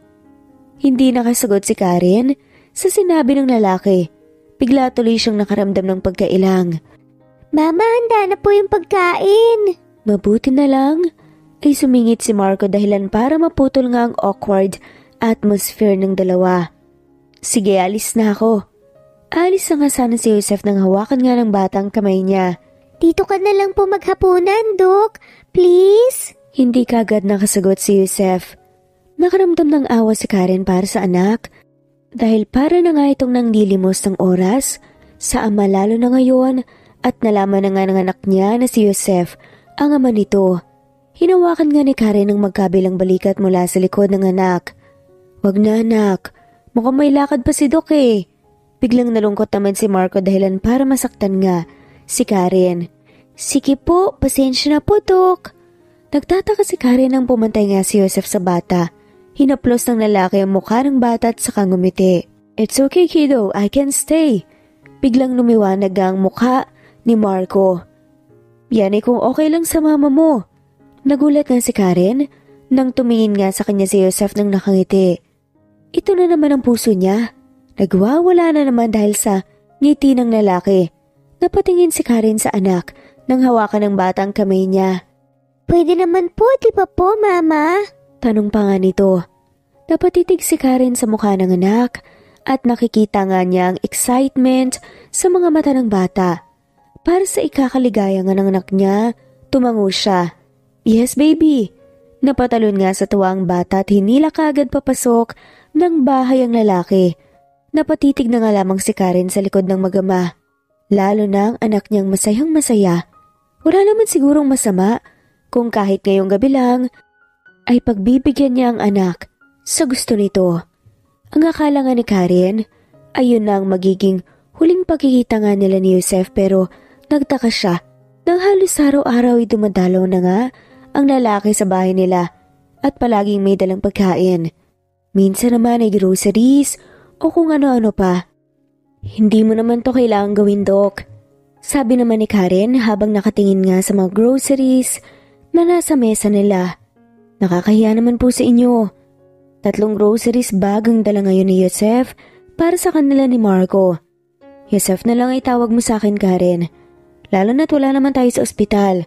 Hindi nakasagot si Karen sa sinabi ng lalaki. Bigla tuloy siyang nakaramdam ng pagkailang. Mama, handa na po yung pagkain. Mabuti na lang ay sumingit si Marco dahilan para maputol nga ang awkward atmosphere ng dalawa. Sige, alis na ako. Alis na nga sana si Joseph nang hawakan nga ng batang kamay niya. Dito ka na lang po maghapunan, Dok. Please? Hindi kagad nakasagot si Joseph. Nakaramdam ng awa si Karen para sa anak dahil para na nga itong nanglilimos ng oras sa ama lalo na ngayon at nalaman na nga ng anak niya na si Joseph ang ama nito. Hinawakan nga ni Karen ang magkabilang balikat mula sa likod ng anak. Wag na anak, mukhang may lakad pa si Doc eh. Biglang nalungkot naman si Marco dahilan para masaktan nga si Karen. Sige po, pasensya na po Doc. Nagtataka si Karen nang pumantay nga si Joseph sa bata. Hinaplos ng lalaki ang mukha ng bata at saka ngumiti. It's okay kiddo, I can stay. Biglang lumiwanag ang mukha ni Marco. Yan ay kung okay lang sa mama mo. Nagulat nga si Karen nang tumingin nga sa kanya si Joseph nang nakangiti. Ito na naman ang puso niya. Nagwawala na naman dahil sa ngiti ng lalaki. Napatingin si Karen sa anak nang hawakan ng batang kamay niya. Pwede naman po, di ba po, Mama? Tanong pa nga nito. Napatitig si Karen sa mukha ng anak at nakikita nga niya ang excitement sa mga mata ng bata. Para sa ikakaligaya nga ng anak niya, tumango siya. Yes, baby. Napatalon nga sa tuwa ang bata at hinila kaagad papasok ng bahay ang lalaki. Napatitig na nga lamang si Karen sa likod ng magama. Lalo na ang anak niyang masayang masaya. Wala naman sigurong masama kung kahit ngayong gabi lang ay pagbibigyan niya ang anak sa gusto nito. Ang akala nga ni Karen ay yun na ang magiging huling pagkikita nga nila ni Joseph pero nagtaka siya nang halos araw-araw ay dumadalaw na nga ang lalaki sa bahay nila at palaging may dalang pagkain. Minsan naman ay groceries o kung ano-ano pa. Hindi mo naman to kailangang gawin, Doc. Sabi naman ni Karen habang nakatingin nga sa mga groceries na nasa mesa nila. Nakakahiya naman po sa inyo. 3 groceries bag ang dala ngayon ni Yosef para sa kanila ni Marco. Yosef na lang itawag mo sa akin, Karen. Lalo na't wala naman tayo sa ospital.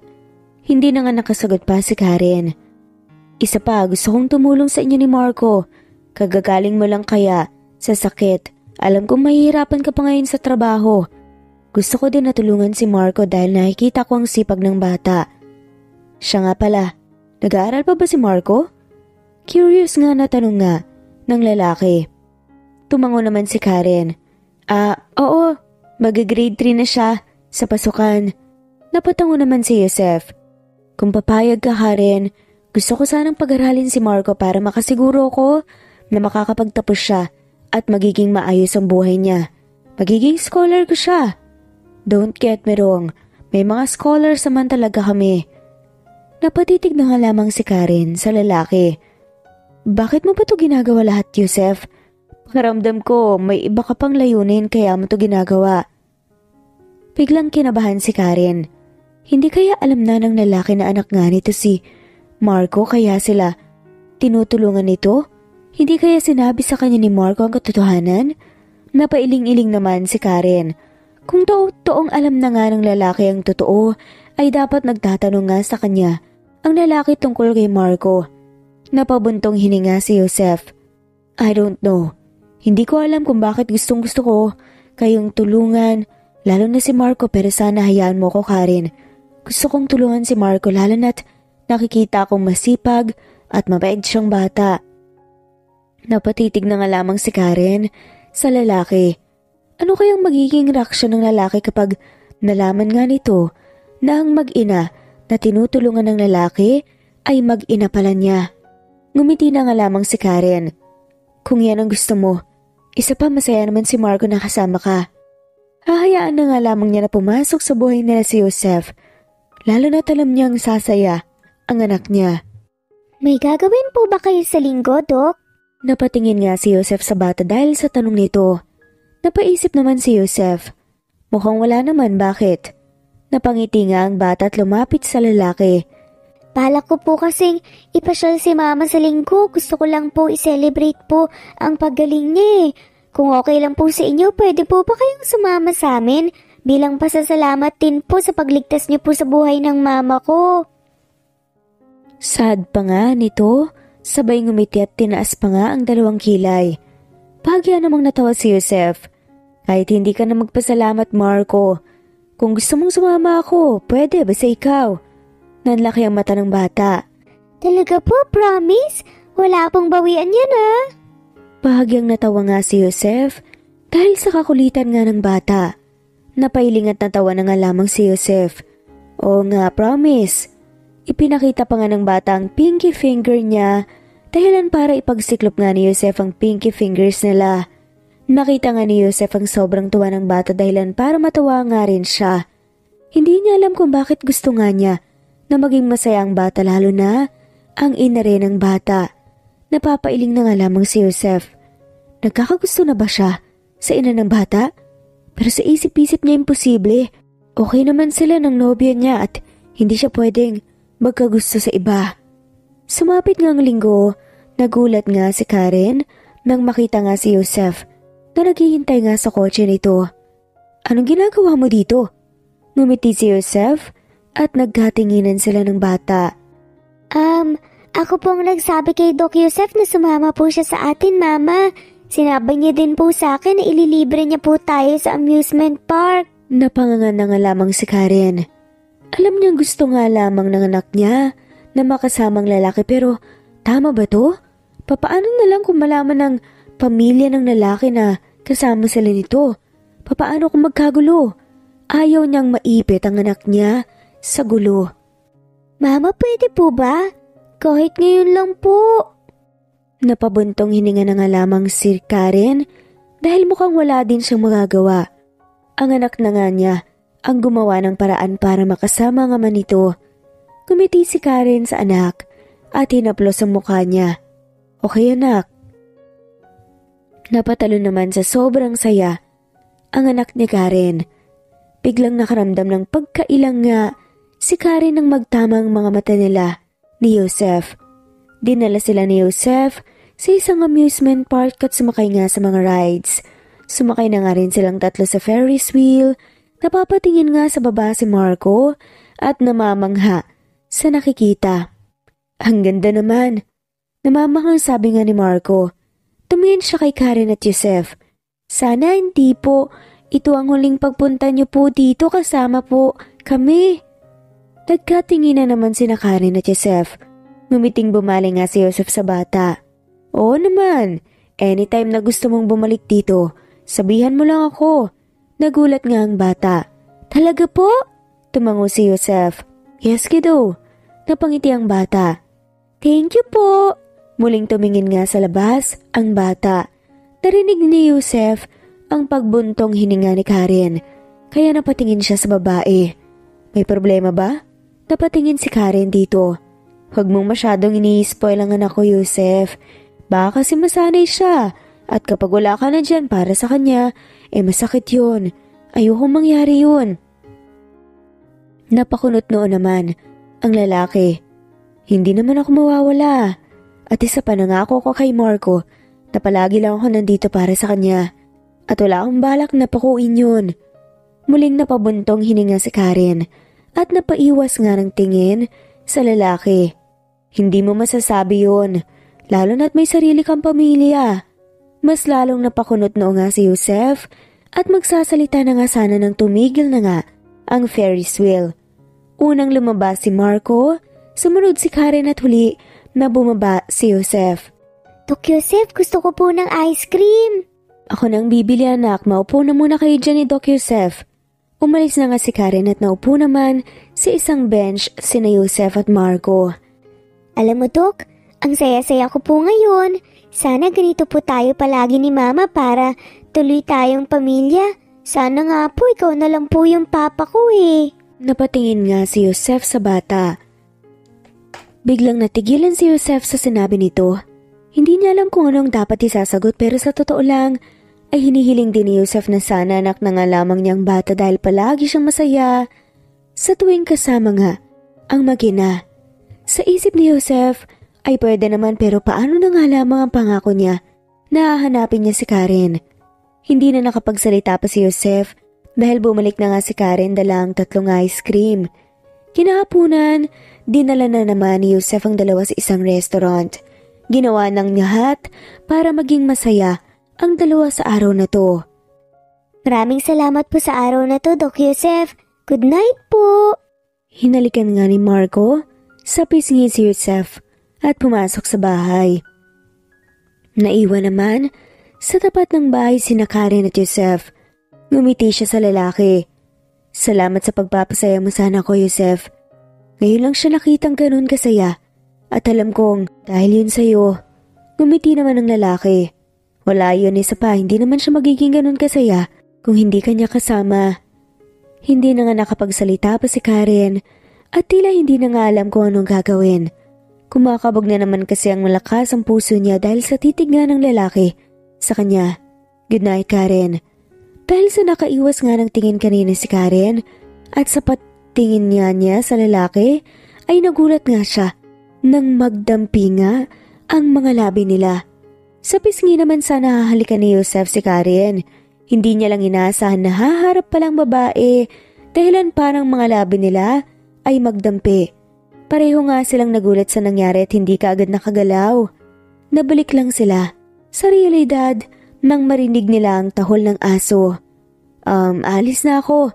Hindi na nga nakasagot pa si Karen. Isa pa, gusto kong tumulong sa inyo ni Marco. Kagagaling mo lang kaya sa sakit. Alam kong mahihirapan ka pa ngayon sa trabaho. Gusto ko din na tulungan si Marco dahil nakikita ko ang sipag ng bata. Siya nga pala, nag-aaral pa ba si Marco? Curious nga na tanong nga ng lalaki. Tumango naman si Karen. Oo, mag-grade 3 na siya sa pasukan. Napatango naman si Yosef. Kung papayag ka, Karen, gusto ko sanang pag-aralin si Marco para makasiguro ko na makakapagtapos siya at magiging maayos ang buhay niya. Magiging scholar ko siya. Don't get me wrong, may mga scholars naman talaga kami. Napatitig na nga lamang si Karen sa lalaki. Bakit mo ba ito ginagawa lahat, Yosef? Pakiramdam ko may iba ka pang layunin kaya mo ito ginagawa. Biglang kinabahan si Karen. Hindi kaya alam na ng lalaki na anak nga nito si Marco kaya sila tinutulungan nito? Hindi kaya sinabi sa kanya ni Marco ang katotohanan? Napailing-iling naman si Karen. Kung totoong alam na nga ng lalaki ang totoo, ay dapat nagtatanong nga sa kanya ang lalaki tungkol kay Marco. Napabuntong hininga si Yosef. I don't know. Hindi ko alam kung bakit gustong-gusto ko kayong tulungan, lalo na si Marco, pero sana hayaan mo ko, Karen. Gusto kong tulungan si Marco lalo na't nakikita akong masipag at mabait siyang bata. Napatitig na nga lamang si Karen sa lalaki. Ano kayang magiging reaksyon ng lalaki kapag nalaman nga nito na ang mag-ina na tinutulungan ng lalaki ay mag-ina pala niya? Ngumiti na nga lamang si Karen. Kung yan ang gusto mo, isa pa masaya naman si Marco na kasama ka. Hahayaan na nga lamang niya na pumasok sa buhay nila si Yosef. Lalo na't alam niyang sasaya ang anak niya. May gagawin po ba kayo sa linggo, Doc? Napatingin nga si Yosef sa bata dahil sa tanong nito. Napaisip naman si Yosef. Mukhang wala naman, bakit? Napangiti nga ang bata at lumapit sa lalaki. Balak ko po kasing ipasyal si Mama sa linggo. Gusto ko lang po i-celebrate po ang paggaling niya eh. Kung okay lang po sa inyo, pwede po ba kayong sumama sa amin? Bilang pasasalamat din po sa pagligtas niyo po sa buhay ng mama ko. Sad pa nga nito, sabay ngumiti at tinaas pa nga ang 2 kilay. Bahagya namang natawa si Yosef. Kahit hindi ka na magpasalamat, Marco. Kung gusto mong sumama ako, pwede, basta ikaw. Nanlaki ang mata ng bata. Talaga po, promise? Wala pong bawian yan ah. Bahagyang natawa nga si Yosef dahil sa kakulitan nga ng bata. Napailing at natawa na nga lamang si Yosef. Oo nga, promise. Ipinakita pa nga ng bata ang pinky finger niya dahilan para ipagsiklop nga ni Yosef ang pinky fingers nila. Nakita nga ni Yosef ang sobrang tuwa ng bata dahilan para matawa nga rin siya. Hindi niya alam kung bakit gusto nga niya na maging masaya ang bata lalo na ang ina rin ng bata. Napapailing na nga lamang si Yosef. Nagkakagusto na ba siya sa ina ng bata? Pero sa isip-isip niya imposible. Okay naman sila ng nobya niya at hindi siya pwedeng magkagusto sa iba. Sumapit nga ang linggo, nagulat nga si Karen nang makita nga si Yosef na naghihintay nga sa kotse nito. Anong ginagawa mo dito? Ngumiti si Yosef at nagkatinginan sila ng bata. Ako pong nagsabi kay Doc Yosef na sumama po siya sa atin, Mama. Sinabi niya din po sa akin na ililibre niya po tayo sa amusement park. Napangangan na nga lamang si Karen. Alam niyang gusto nga lamang ng anak niya na makasamang lalaki pero tama ba to? Papaano na lang kung malaman ng pamilya ng lalaki na kasama sila nito? Papaano kung magkagulo? Ayaw niyang maipit ang anak niya sa gulo. Mama, pwede po ba? Kahit ngayon lang po. Napabuntong hininga na nga lamang si Karen dahil mukhang wala din siyang magagawa. Ang anak na nga niya ang gumawa ng paraan para makasama ang ama nito. Kumiti si Karen sa anak at hinaplos ang mukha niya. Okay anak. Napatalo naman sa sobrang saya ang anak ni Karen. Biglang nakaramdam ng pagkailang nga si Karen nang magtamang mga mata nila ni Joseph. Dinala sila ni Joseph sa isang amusement park at sumakay nga sa mga rides. Sumakay na nga rin silang tatlo sa Ferris wheel. Napapatingin nga sa baba si Marco at namamangha sa nakikita. Ang ganda naman. Namamanghang sabi nga ni Marco. Tumingin siya kay Karen at Joseph. Sana hindi po. Ito ang huling pagpunta niyo po dito kasama po kami. Nagkatingin na naman sina Karen at Joseph. Mumiting bumalik nga si Joseph sa bata. Oo naman. Anytime na gusto mong bumalik dito, sabihan mo lang ako. Nagulat nga ang bata. Talaga po? Tumango si Joseph. Yes, kiddo. Napangiti ang bata. Thank you po. Muling tumingin nga sa labas ang bata. Narinig ni Joseph ang pagbuntong hininga ni Karen. Kaya napatingin siya sa babae. May problema ba? Napatingin si Karen dito. Huwag mong masyadong ini-spoil ang anak ko, Joseph. Baka kasi masanay siya. At kapag wala ka na dyan para sa kanya, masakit yun. Ayokong mangyari yun. Napakunot noon naman ang lalaki. Hindi naman ako mawawala. At isa pa nangako ko kay Marco na palagi lang ako nandito para sa kanya. At wala akong balak na pakuin yun. Muling napabuntong hininga si Karen at napaiwas nga ng tingin sa lalaki. Hindi mo masasabi yun, lalo na't may sarili kang pamilya. Mas lalong napakunot noo nga si Joseph at magsasalita na nga sana nang tumigil na nga ang Ferris wheel. Unang lumabas si Marco, sumunod si Karen at huli na bumaba si Joseph. Dok Joseph, gusto ko po ng ice cream. Ako nang bibili anak, maupo na muna kayo dyan ni Doc Joseph. Umalis na nga si Karen at naupo naman sa isang bench sina Joseph at Marco. Alam mo Dok, ang saya-saya ko po ngayon. Sana ganito po tayo palagi ni Mama para tuloy tayong pamilya. Sana nga po ikaw na lang po yung papa ko eh. Napatingin nga si Joseph sa bata. Biglang natigilan si Joseph sa sinabi nito. Hindi niya alam kung anong dapat isasagot pero sa totoo lang ay hinihiling din ni Joseph na sana anak na nga lamang niyang bata dahil palagi siyang masaya sa tuwing kasama nga ang mag-ina. Sa isip ni Joseph ay pwede naman pero paano na nga lamang ang pangako niya na hahanapin niya si Karen. Hindi na nakapagsalita pa si Joseph dahil bumalik na nga si Karen dala ang 3 ice cream. Kinahapunan, dinala na naman ni Joseph ang dalawa sa isang restaurant. Ginawa ng lahat para maging masaya ang dalawa sa araw na to. Maraming salamat po sa araw na to, Doc Joseph. Good night po. Hinalikan nga ni Marco sa pisngi si Joseph at pumasok sa bahay. Naiwan naman sa tapat ng bahay sina Karen at Joseph. Ngumiti siya sa lalaki. Salamat sa pagpapasaya mo sana ko, Joseph. Ngayon lang siya nakitang ganun kasaya. At alam kong dahil yun sa'yo. Ngumiti naman ang lalaki. Wala yun, isa pa, hindi naman siya magiging ganun kasaya kung hindi kanya kasama. Hindi na nga nakapagsalita pa si Karen at tila hindi na nga alam kung anong gagawin. Kumakabog na naman kasi ang malakas ang puso niya dahil sa titig nga ng lalaki sa kanya. Good night, Karen. Dahil sa nakaiwas nga ng tingin kanina si Karen at sa patingin niya sa lalaki ay nagulat nga siya nang magdampi nga ang mga labi nila. Sa pisngi naman sana hahalikan ni Joseph si Karen. Hindi niya lang inaasahan na haharap palang babae dahilan parang mga labi nila ay magdampi. Pareho nga silang nagulat sa nangyari at hindi kaagad nakagalaw. Nabalik lang sila sa realidad nang marinig nila ang tahol ng aso. Alis na ako,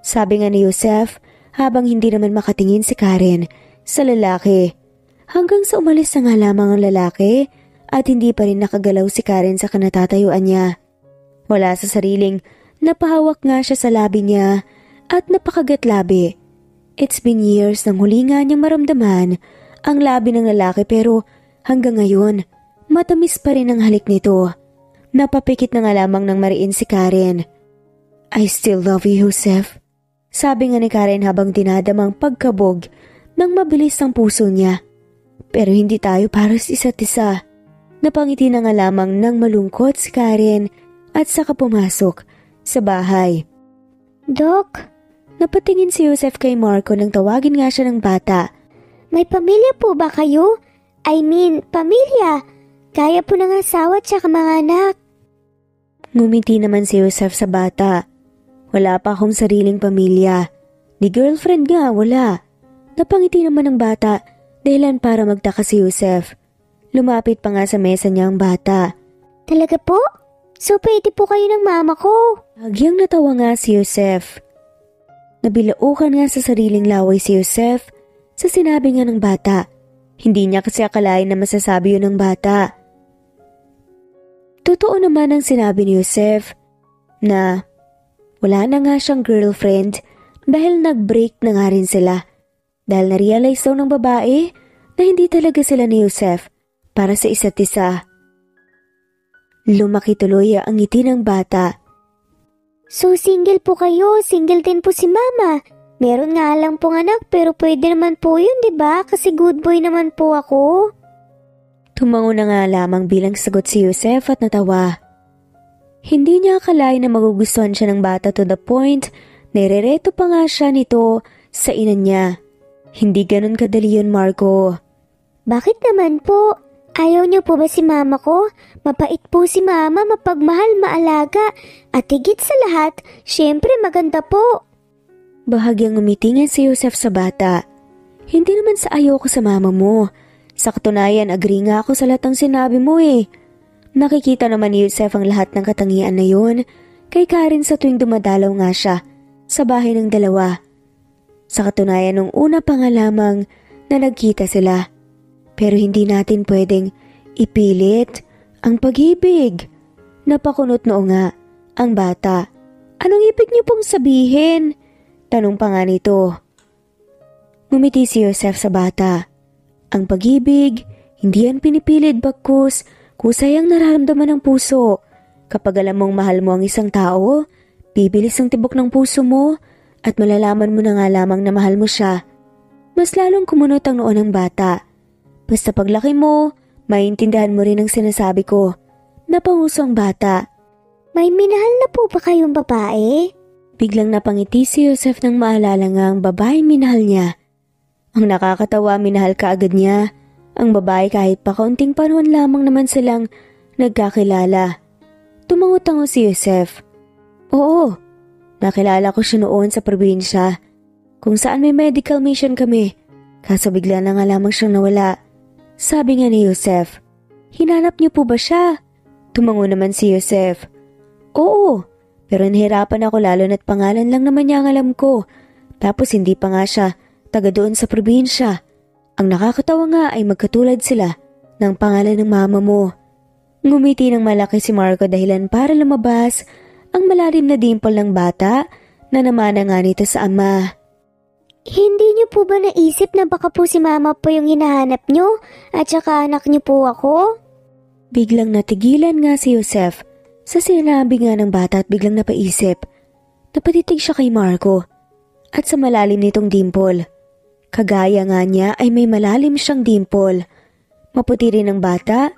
sabi nga ni Joseph habang hindi naman makatingin si Karen sa lalaki. Hanggang sa umalis na nga lamang ang lalaki at hindi pa rin nakagalaw si Karen sa kanatatayuan niya. Wala sa sariling, napahawak nga siya sa labi niya at napakagat labi. It's been years nang huli nga niyang maramdaman ang labi ng lalaki pero hanggang ngayon, matamis pa rin ang halik nito. Napapikit na nga lamang ng mariin si Karen. I still love you, Joseph. Sabi nga ni Karen habang dinadamang pagkabog ng mabilis ang puso niya. Pero hindi tayo para sa isa't isa. Napangiti na nga lamang ng malungkot si Karen at saka pumasok sa bahay. Dok, Napatingin si Joseph kay Marco nang tawagin nga siya ng bata. may pamilya po ba kayo? I mean, pamilya. Kaya po ng asawa at saka mga anak. Ngumiti naman si Joseph sa bata. Wala pa akong sariling pamilya. Ni girlfriend nga, wala. Napangiti naman ng bata dahilan para magtaka si Joseph. Lumapit pa nga sa mesa niya ang bata. Talaga po? So pwede po kayo ng mama ko. Hagyang natawa nga si Joseph. Nabilaukan nga sa sariling laway si Joseph sa sinabi nga ng bata. Hindi niya kasi akalain na masasabi yun ng bata. Totoo naman ang sinabi ni Joseph na wala na nga siyang girlfriend dahil nag-break na nga rin sila. Dahil na-realize daw ng babae na hindi talaga sila ni Joseph para sa isa't isa. Lumaki tuloy ang ngiti ng bata. So single po kayo, single din po si mama. Meron nga lang pong anak pero pwede naman po yun, diba? Kasi good boy naman po ako. Tumango na nga lamang bilang sagot si Joseph at natawa. Hindi niya akalain na magugustuhan siya ng bata to the point na irereto pa nga siya nito sa ina niya. Hindi ganun kadali yun, Marco. Bakit naman po? Ayaw niyo po ba si mama ko? Mapait po si mama, mapagmahal, maalaga. At higit sa lahat, syempre maganda po. Bahagyang umitingin si Joseph sa bata. Hindi naman sa ayaw ko sa mama mo. Sa katunayan, agree nga ako sa lahat ng sinabi mo eh. Nakikita naman ni Joseph ang lahat ng katangian na yun kay Karen sa tuwing dumadalaw nga siya sa bahay ng dalawa. Sa katunayan, nung una pa nga lamang na nagkita sila. Pero hindi natin pwedeng ipilit ang pag-ibig. Napakunot noo nga ang bata. Anong ibig niyo pong sabihin? Tanong pa nga nito. Ngumiti si Joseph sa bata. Ang pag-ibig, hindi yan pinipilit bagkus, kusay ang nararamdaman ng puso. Kapag alam mong mahal mo ang isang tao, bibilis ang tibok ng puso mo at malalaman mo na nga lamang na mahal mo siya. Mas lalong kumunot ang noo ng bata. Basta paglaki mo, maintindihan mo rin ang sinasabi ko. Napanguso ang bata. May minahal na po ba kayong babae? Biglang napangiti si Joseph nang maalala nga ang babaeng minahal niya. Ang nakakatawa, minahal ka agad niya. Ang babae kahit pa kaunting panahon lamang naman silang nagkakilala. Tumango-tango si Joseph. Oo, nakilala ko siya noon sa probinsya. Kung saan may medical mission kami. Kaso bigla na nga lamang siyang nawala. Sabi nga ni Joseph, hinanap niyo po ba siya? Tumango naman si Joseph. Oo, pero nahirapan ako lalo na't pangalan lang naman niya ang alam ko. Tapos hindi pa nga siya taga doon sa probinsya. Ang nakakatawa nga ay magkatulad sila ng pangalan ng mama mo. Ngumiti ng malaki si Marco dahilan para lumabas ang malalim na dimple ng bata na namana nga nito sa ama. Hindi niyo po ba naisip na baka po si mama po yung hinahanap niyo at saka anak niyo po ako? Biglang natigilan nga si Joseph sa sinabi nga ng bata at biglang napaisip. Napatitig siya kay Marco at sa malalim nitong dimple. Kagaya nga niya ay may malalim siyang dimple. Maputi rin ang bata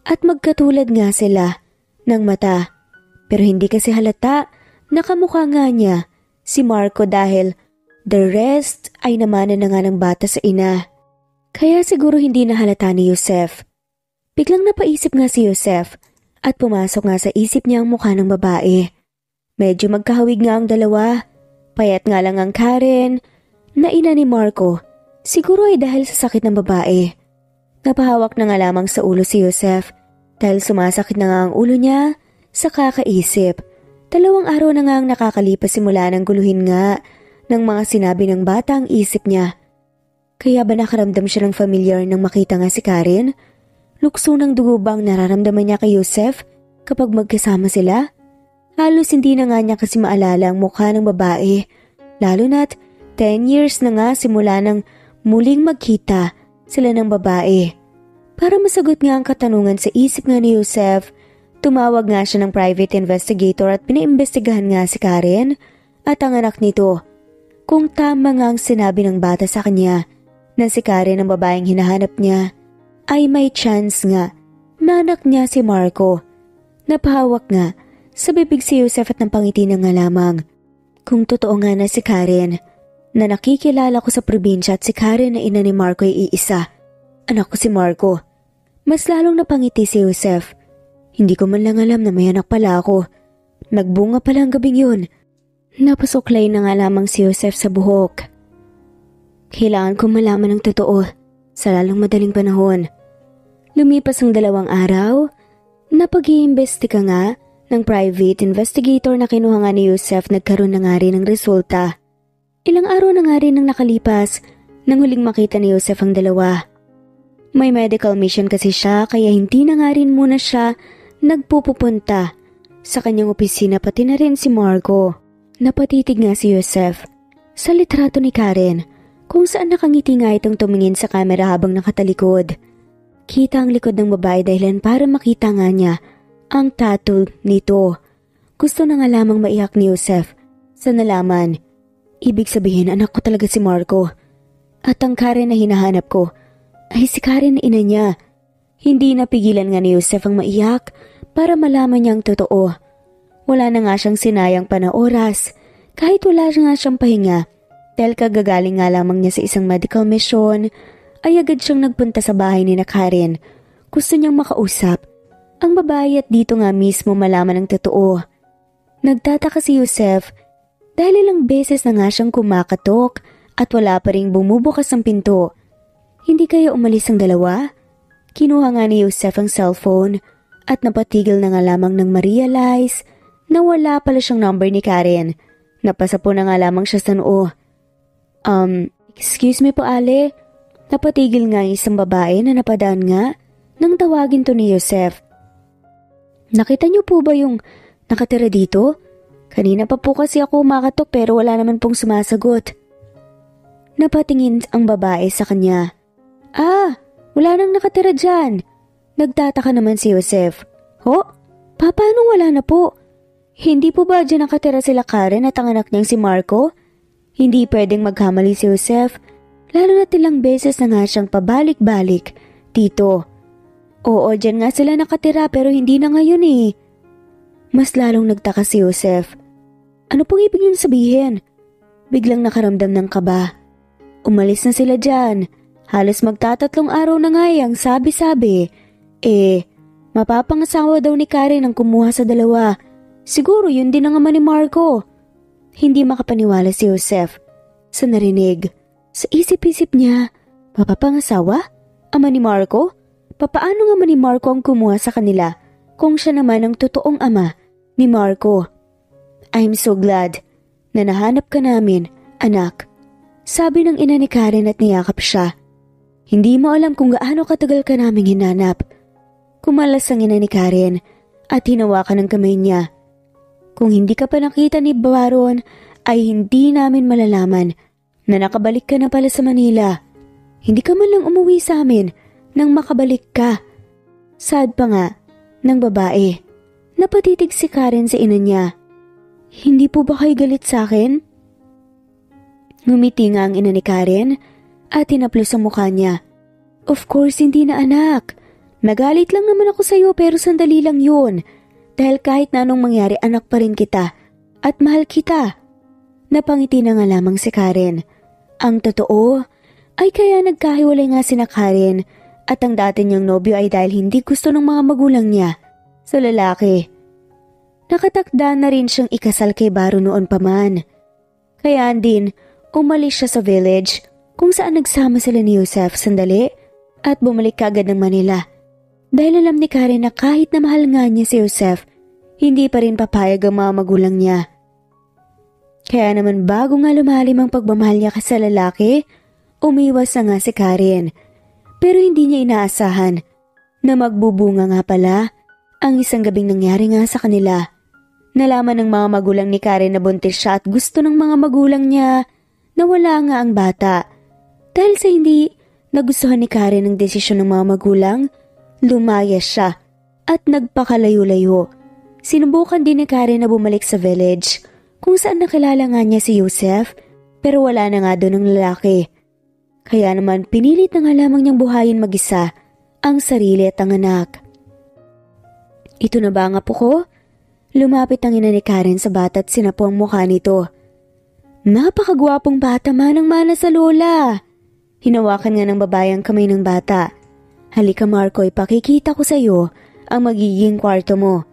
at magkatulad nga sila ng mata. Pero hindi kasi halata na kamukha nga niya si Marco dahil the rest ay namana na nga ng bata sa ina. Kaya siguro hindi nahalata ni Joseph. Biglang napaisip nga si Joseph at pumasok nga sa isip niya ang mukha ng babae. Medyo magkahawig nga ang dalawa. Payat nga lang ang Karen na ina ni Marco. Siguro ay dahil sa sakit ng babae. Napahawak na nga lamang sa ulo si Joseph dahil sumasakit na nga ang ulo niya sa kakaisip. 2 araw na nga ang nakakalipas simula ng guluhin nga ng mga sinabi ng bata ang isip niya. Kaya ba nakaramdam siya ng familiar nang makita nga si Karen? Lukso ng dugo bang nararamdaman niya kay Joseph kapag magkasama sila? Halos hindi na nga niya kasi maalala ang mukha ng babae. Lalo na't 10 years na nga simula nang muling magkita sila ng babae. Para masagot nga ang katanungan sa isip nga ni Joseph, tumawag nga siya ng private investigator at pinaimbestigahan nga si Karen at ang anak nito. Kung tama nga ang sinabi ng bata sa kanya na si Karen ang babaeng hinahanap niya, ay may chance nga na anak niya si Marco. Napahawak nga Sa bibig si Joseph at napangiti na nga lamang. Kung totoo nga na si Karen, na nakikilala ko sa probinsya at si Karen na ina ni Marco ay iisa. Anak ko si Marco. Mas lalong napangiti si Joseph. Hindi ko man lang alam na may anak pala ako. Nagbunga pala ang gabing yun. Napasuklay na nga lamang si Joseph sa buhok. Kailangan kong malaman ng totoo sa lalong madaling panahon. Lumipas ang 2 araw, napag-iimbestiga nga ng private investigator na kinuha nga ni Joseph, nagkaroon na nga rin ng resulta. Ilang araw na nga rin ang nakalipas nang huling makita ni Joseph ang dalawa. May medical mission kasi siya kaya hindi na nga rin muna siya nagpupunta sa kanyang opisina, pati na rin si Marco. Napatitig nga si Joseph sa litrato ni Karen kung saan nakangiti nga itong tumingin sa kamera habang nakatalikod. Kita ang likod ng babae dahilan para makita nga niya ang tattoo nito. Gusto na nga lamang maiyak ni Joseph sa nalaman. Ibig sabihin anak ko talaga si Marco. At ang Karen na hinahanap ko ay si Karen na ina niya. Hindi napigilan nga ni Joseph ang maiyak para malaman niya ang totoo. Wala na nga siyang sinayang pa na oras kahit wala nga siyang pahinga dahil kagagaling nga lamang niya sa isang medical mission ay agad siyang nagpunta sa bahay ni na Karen. Gusto niyang makausap ang babae at dito nga mismo malaman ang totoo. Nagtataka si Joseph dahil ilang beses na nga siyang kumakatok at wala pa ring bumubukas ang pinto. Hindi kaya umalis ang dalawa? Kinuha nga ni Joseph ang cellphone at napatigil na nga lamang nang ma-realize na wala pala siyang number ni Karen. Napasa po na nga lamang siya sa noo. Excuse me po Ale. Napatigil nga isang babae na napadaan nga nang tawagin to ni Joseph. Nakita niyo po ba yung nakatira dito? Kanina pa po kasi ako makatok pero wala naman pong sumasagot. Napatingin ang babae sa kanya. Wala nang nakatira dyan. Nagtataka naman si Joseph. Paano wala na po? Hindi po ba dyan nakatira sila Karen at ang anak niyang si Marco? Hindi pwedeng magkamali si Joseph, lalo na ilang beses na nga siyang pabalik-balik dito. Oo, dyan nga sila nakatira pero hindi na ngayon eh. Mas lalong nagtaka si Joseph. Ano pong ibig niyong sabihin? Biglang nakaramdam ng kaba. Umalis na sila dyan. Halos magtatatlong araw na nga ang sabi-sabi. Mapapangasawa daw ni Karen ang kumuha sa dalawa. Siguro yun din ang ama ni Marco. Hindi makapaniwala si Joseph sa narinig. Sa isip-isip niya, mapapangasawa? Ama ni Marco? Papaano nga ama ni Marco ang kumuha sa kanila kung siya naman ang totoong ama ni Marco? I'm so glad na nahanap ka namin, anak. Sabi ng ina ni Karen at niyakap siya. Hindi mo alam kung gaano katagal ka naming hinanap. Kumalas ang ina ni Karen at hinawakan ng kamay niya. Kung hindi ka pa nakita ni Baron, ay hindi namin malalaman na nakabalik ka na pala sa Manila. Hindi ka man lang umuwi sa amin nang makabalik ka. Sad pa nga ng babae. Napatitig si Karen sa ina niya. Hindi po ba kayo galit sa akin? Ngumiti nga ang ina ni Karen at hinaplos ang mukha niya. Of course hindi na anak. Nagalit lang naman ako sa iyo pero sandali lang yun. Dahil kahit na anong mangyari anak pa rin kita at mahal kita. Napangiti na nga lamang si Karen. Ang totoo ay kaya nagkahiwalay nga sina Karen at ang dati niyang nobyo ay dahil hindi gusto ng mga magulang niya sa lalaki. Nakatakda na rin siyang ikasal kay Baron noon pa man. Kaya din umalis siya sa village kung saan nagsama sila ni Joseph sandali at bumalik kaagad ng Manila. Dahil alam ni Karen na kahit na mahal nga niya si Joseph, hindi pa rin papayag ang mga magulang niya. Kaya naman bago nga lumalim ang pagmamahal niya sa lalaki, umiwas na nga si Karen. Pero hindi niya inaasahan na magbubunga nga pala ang isang gabing nangyari nga sa kanila. Nalaman ng mga magulang ni Karen na buntis siya at gusto ng mga magulang niya na wala nga ang bata. Dahil sa hindi nagustuhan ni Karen ang desisyon ng mga magulang, lumayas siya at nagpakalayo-layo. Sinubukan din ni Karen na bumalik sa village kung saan nakilala nga niya si Joseph pero wala na nga doon ang lalaki. Kaya naman pinilit na nga lamang niyang buhayin mag-isa ang sarili at ang anak. Ito na ba ang apo ko? Lumapit ang ina ni Karen sa bata at sinapo ang mukha nito. Napakagwapong bata, manang-mana sa lola. Hinawakan nga ng babae ang kamay ng bata. Halika Marco, ipakikita ko sa iyo ang magiging kwarto mo.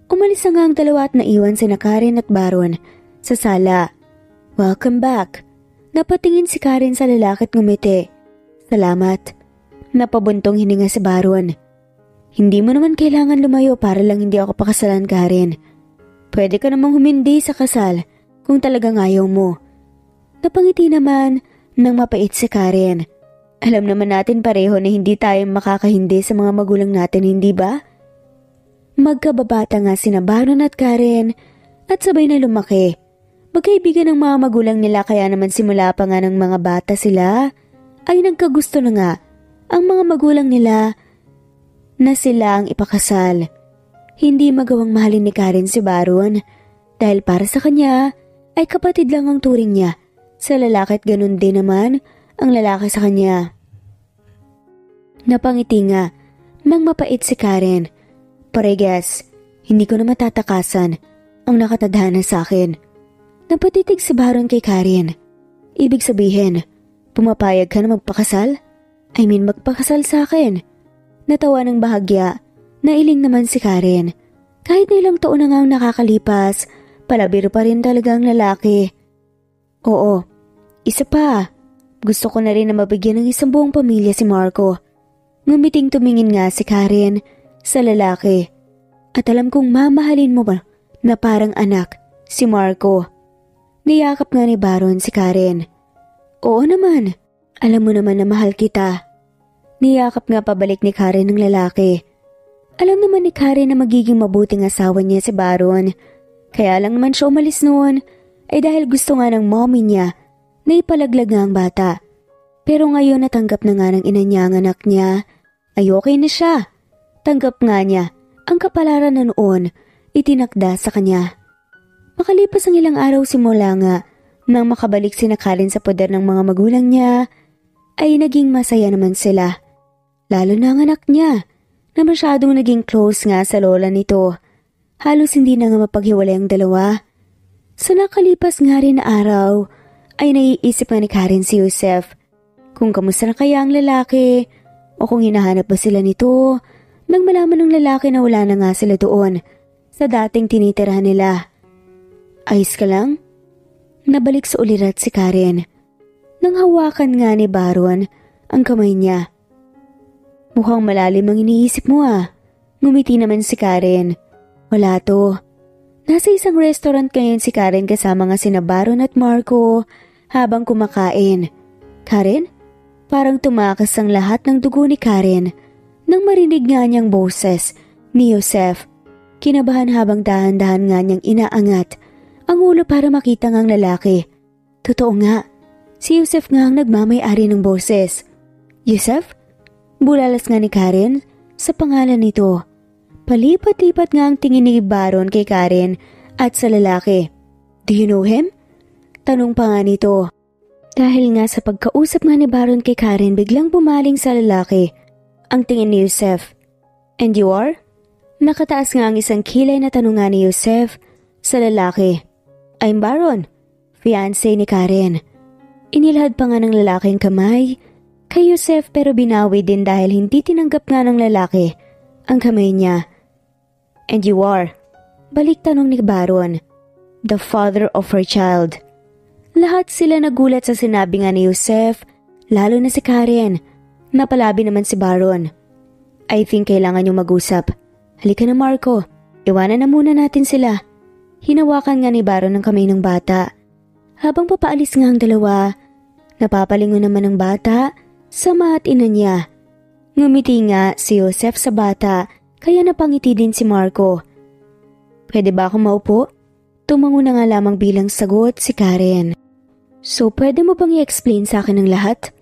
Umalis na nga ang dalawa at naiwan sina Karen at Baron sa sala. Welcome back. Napatingin si Karen sa lalaki at ngumiti. Salamat. Napabuntong hininga si Baron. Hindi mo naman kailangan lumayo para lang hindi ako pakasalan, Karen. Pwede ka namang humindi sa kasal kung talagang ayaw mo. Napangiti naman nang mapait si Karen. Alam naman natin pareho na hindi tayo makakahindi sa mga magulang natin, hindi ba? Magkababata nga sina Baron at Karen at sabay na lumaki. Magkaibigan ng mga magulang nila kaya naman simula pa nga ng mga bata sila ay nagkagusto na nga ang mga magulang nila na sila ang ipakasal. Hindi magawang mahalin ni Karen si Baron dahil para sa kanya ay kapatid lang ang turing niya sa lalaki at ganun din naman ang lalaki sa kanya. Napangiti nga nang mapait si Karen. Paregas, hindi ko na matatakasan ang nakatadhana sa akin. Napatitig si Baron kay Karen. Ibig sabihin, pumapayag ka na magpakasal? I mean magpakasal sa akin. Natawa ng bahagya, nailing naman si Karen. Kahit na ilang taon na nga ang nakakalipas, palabiro pa rin talaga ang lalaki. Oo, isa pa. Gusto ko na rin na mabigyan ng isang buong pamilya si Marco. Ngumiting tumingin nga si Karen sa lalaki. At alam kong mamahalin mo ba na parang anak si Marco. Niyakap nga ni Baron si Karen. Oo naman, alam mo naman na mahal kita. Niyakap nga pabalik ni Karen ng lalaki. Alam naman ni Karen na magiging mabuting asawa niya si Baron. Kaya lang naman siya umalis noon ay dahil gusto nga ng mommy niya na ipalaglag nga ang bata. Pero ngayon natanggap na nga ng ina niya ang anak niya, ay okay na siya. Tanggap nga niya ang kapalaran na noon itinakda sa kanya. Makalipas ang ilang araw simula nga nang makabalik si Karen sa poder ng mga magulang niya, ay naging masaya naman sila. Lalo na ang anak niya na masyadong naging close nga sa lola nito. Halos hindi na nga mapaghiwalay ang dalawa. Sa nakalipas nga rin na araw, ay naiisip nga ni Karen si Joseph kung kamusta na kaya ang lalaki o kung hinahanap ba sila nito nang malaman ng lalaki na wala na nga sila doon sa dating tinitirahan nila. Ayos ka lang? Nabalik sa ulirat si Karen. Nang hawakan nga ni Baron ang kamay niya. Mukhang malalim ang iniisip mo ah. Ngumiti naman si Karen. Wala to. Nasa isang restaurant ngayon si Karen kasama nga sina Baron at Marco habang kumakain. Karen? Parang tumakas ang lahat ng dugo ni Karen nang marinig nga niyang boses ni Joseph. Kinabahan habang dahan-dahan nga niyang inaangat ang ulo para makita ngang lalaki. Totoo nga, si Joseph nga ang nagmamay-ari ng boses. Joseph? Bulalas nga ni Karen sa pangalan nito. Palipat-lipat nga ang tingin ni Baron kay Karen at sa lalaki. Do you know him? Tanong pa nga nito. Dahil nga sa pagkausap nga ni Baron kay Karen, biglang bumaling sa lalaki ang tingin ni Joseph. And you are? Nakataas nga ang isang kilay na tanong nga ni Joseph sa lalaki. I'm Baron, fiancé ni Karen. Inilahad pa nga ng lalaki ang kamay kay Joseph pero binawi din dahil hindi tinanggap nga ng lalaki ang kamay niya. And you are? Balik tanong ni Baron. The father of her child. Lahat sila nagulat sa sinabi nga ni Joseph, lalo na si Karen. Napalabi naman si Baron. I think kailangan niyong mag-usap. Halika na Marco, iwanan na muna natin sila. Hinawakan nga ni Baron ang kamay ng bata. Habang papaalis nga ang dalawa, napapalingon naman ng bata sa ama at ina niya. Ngumiti nga si Joseph sa bata kaya napangiti din si Marco. Pwede ba akong maupo? Tumango na nga lamang bilang sagot si Karen. So pwede mo bang i-explain sa akin ang lahat?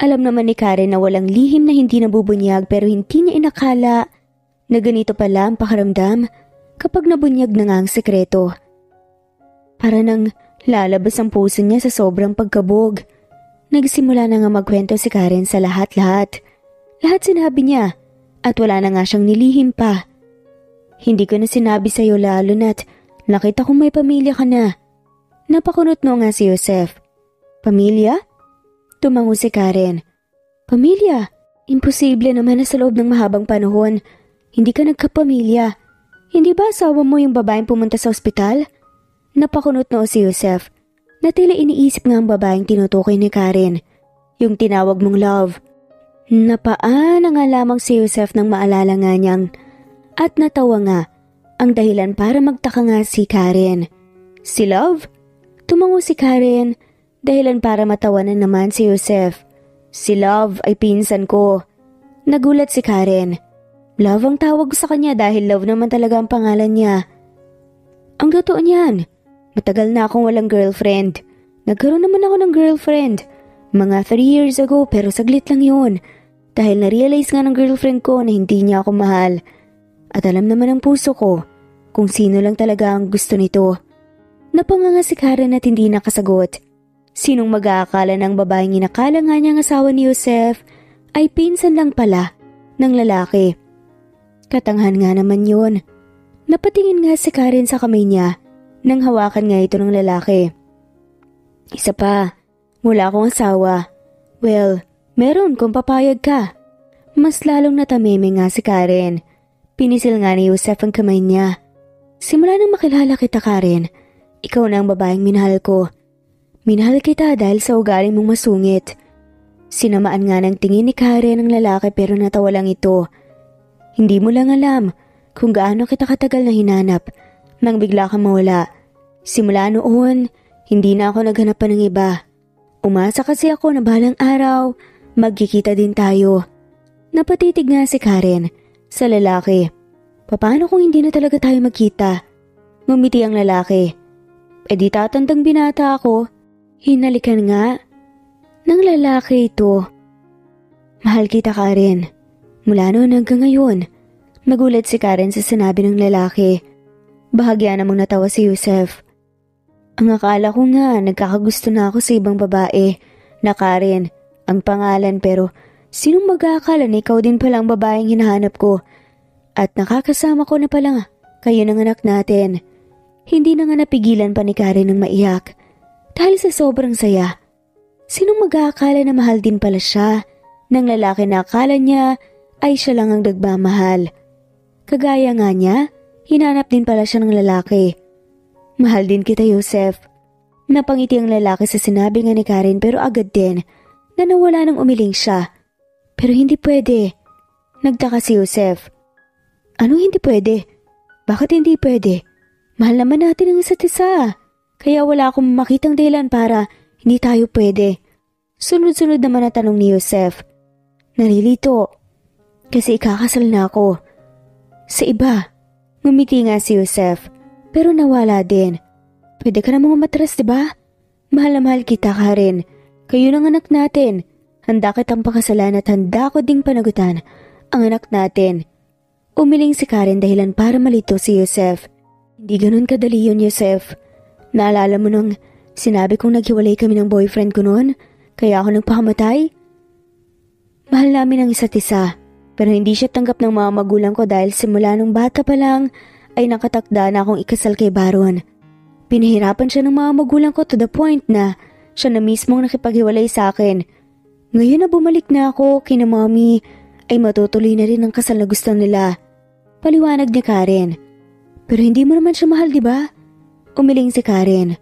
Alam naman ni Karen na walang lihim na hindi nabubunyag pero hindi niya inakala na ganito pala ang pakiramdam kapag nabunyag na nga ang sekreto. Para nang lalabas ang puso niya sa sobrang pagkabog. Nagsimula na nga magkwento si Karen sa lahat-lahat. Lahat sinabi niya at wala na nga siyang nilihim pa. Hindi ko na sinabi sa'yo lalo na't nakita kong may pamilya ka na. Napakunot no nga si Joseph. Pamilya? Tumango si Karen. Pamilya? Imposible naman na sa loob ng mahabang panahon. Hindi ka nagkapamilya. Hindi ba asawa mo yung babaeng pumunta sa ospital? Napakunot no si Joseph. Na tila iniisip nga ang babaeng tinutukoy ni Karen. Yung tinawag mong love. Napaan nga lamang si Joseph nang maalala nga niyang. At natawa nga. Ang dahilan para magtaka nga si Karen. Si Love? Tumango si Karen. Dahilan para matawanan naman si Joseph. Si Love ay pinsan ko. Nagulat si Karen. Love ang tawag ko sa kanya dahil Love naman talaga ang pangalan niya. Ang totoo niyan. Matagal na akong walang girlfriend. Nagkaroon naman ako ng girlfriend. Mga 3 years ago pero saglit lang yun. Dahil na-realize nga ng girlfriend ko na hindi niya ako mahal. At alam naman ng puso ko kung sino lang talaga ang gusto nito. Napanganga si Karen at hindi nakasagot. Sinong mag-aakala ng babaeng inakala nga niyang asawa ni Joseph ay pinsan lang pala ng lalaki. Katanghan nga naman yun. Napatingin nga si Karen sa kamay niya nang hawakan nga ito ng lalaki. Isa pa, wala akong asawa. Well, meron kung papayag ka. Mas lalong natameme nga si Karen. Pinisil nga ni Joseph ang kamay niya. Simula nang makilala kita Karen, ikaw na ang babaeng minahal ko. Minahal kita dahil sa ugali mong masungit. Sinamaan nga ng tingin ni Karen ang lalaki pero natawa lang ito. Hindi mo lang alam kung gaano kita katagal na hinanap nang bigla kang mawala. Simula noon, hindi na ako naghanap pa ng iba. Umasa kasi ako na balang araw, magkikita din tayo. Napatitig nga si Karen sa lalaki. Paano kung hindi na talaga tayo magkita? Ngumiti ang lalaki. E di tatandang binata ako. Hinalikan nga ng lalaki ito. Mahal kita Karen. Mula noon hanggang ngayon. Nagulat si Karen sa sinabi ng lalaki. Bahagya namang natawa si Joseph. Ang akala ko nga nagkakagusto na ako sa ibang babae na Karen ang pangalan pero sinong mag-aakala na ikaw din pala ang babaeng hinahanap ko at nakakasama ko na pala kayo ng anak natin. Hindi na nga napigilan pa ni Karen ng maiyak. Dahil sa sobrang saya, sinong mag-aakala na mahal din pala siya ng lalaki na akala niya ay siya lang ang nagmamahal. Kagaya nga niya, hinanap din pala siya ng lalaki. Mahal din kita Joseph. Napangiti ang lalaki sa sinabi nga ni Karen pero agad din na nawala nang umiling siya. Pero hindi pwede. Nagtaka si Joseph. Anong hindi pwede? Bakit hindi pwede? Mahal naman natin ang isa't isa. Kaya wala akong makitang dahilan para hindi tayo pwede. Sunod-sunod naman na tanong ni Joseph. Nalilito. Kasi ikakasal na ako. Sa iba. Ngumiti nga si Joseph. Pero nawala din. Pwede ka namang matras, diba? Mahal na mahal kita, Karen. Kayo ng anak natin. Handa kitang pakasalan at handa ko ding panagutan ang anak natin. Umiling si Karen dahilan para malito si Joseph. Hindi ganun kadali yun, Joseph. Naalala mo nung sinabi kong naghiwalay kami ng boyfriend ko noon, kaya ako nagpakamatay? Mahal namin ang isa't isa, pero hindi siya tanggap ng mga magulang ko dahil simula nung bata pa lang ay nakatakda na akong ikasal kay Baron. Pinahirapan siya ng mga magulang ko to the point na siya na mismong nakipaghiwalay sa akin. Ngayon na bumalik na ako kina mommy, ay matutuloy na rin ang kasal na gusto nila. Paliwanag ni Karen. Pero hindi mo naman siya mahal, di ba? Umiling si Karen.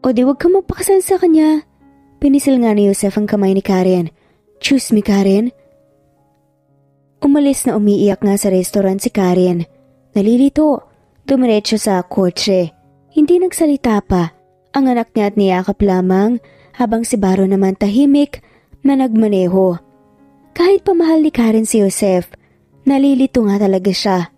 O di wag ka magpakasal sa kanya. Pinisil nga ni Joseph ang kamay ni Karen. Choose me, Karen. Umalis na umiiyak nga sa restaurant si Karen. Nalilito. Dumiretso sa kotse. Hindi nagsalita pa. Ang anak niya at niyakap lamang habang si Baro naman tahimik na nagmaneho. Kahit pamahal ni Karen si Joseph, nalilito nga talaga siya.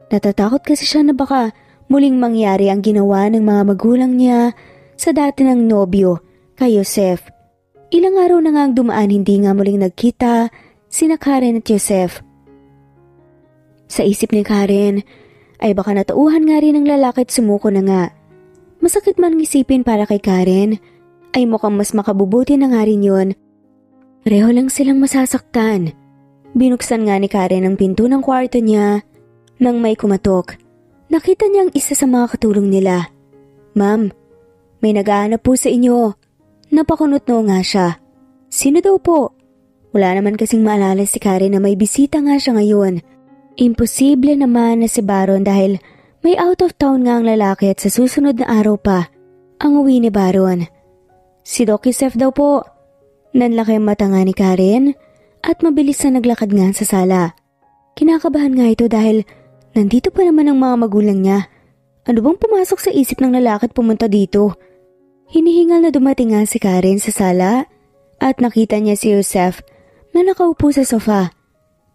Natatakot kasi siya na baka muling mangyari ang ginawa ng mga magulang niya sa dati ng nobyo kay Joseph. Ilang araw na nga ang dumaan hindi nga muling nagkita sina Karen at Joseph. Sa isip ni Karen ay baka natauhan nga rin ng lalaki at sumuko na nga. Masakit man isipin para kay Karen ay mukhang mas makabubuti na nga rin yun. Pareho lang silang masasaktan. Binuksan nga ni Karen ang pinto ng kwarto niya. Nang may kumatok, nakita niyang isa sa mga katulong nila. "Ma'am, may naghahanap po sa inyo." Napakunot-no nga siya. "Sino daw po?" Wala naman kasing maalala si Karen na may bisita nga siya ngayon. Imposible naman na si Baron dahil may out of town nga ang lalaki at sa susunod na araw pa ang uwi ni Baron. "Si Doc Yusef daw po." Nanlaki ang mata nga ni Karen at mabilis na naglakad nga sa sala. Kinakabahan nga ito dahil nandito pa naman ang mga magulang niya. Ano bang pumasok sa isip ng lalaki at pumunta dito? Hinihingal na dumating nga si Karen sa sala at nakita niya si Yusef na nakaupo sa sofa.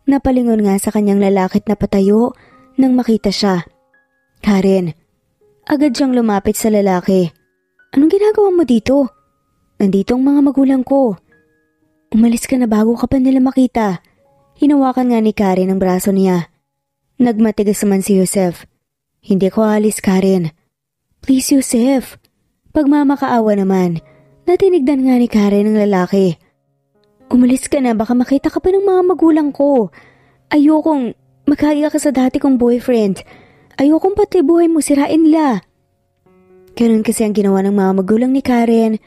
Napalingon nga sa kanyang lalaki at napatayo nang makita siya. "Karen." Agad siyang lumapit sa lalaki. "Anong ginagawa mo dito?" "Nandito ang mga magulang ko." "Umalis ka na bago ka pa nila makita." Hinawakan nga ni Karen ang braso niya. Nagmatigas naman si Yusef. "Hindi ko alis, Karen." "Please, Yusef." Pagmamakaawa naman, natinigdan nga ni Karen ang lalaki. "Umalis ka na, baka makita ka pa ng mga magulang ko. Ayokong magkaya ka sa dati kong boyfriend. Ayokong pati buhay mo sirain nila." Ganun kasi ang ginawa ng mga magulang ni Karen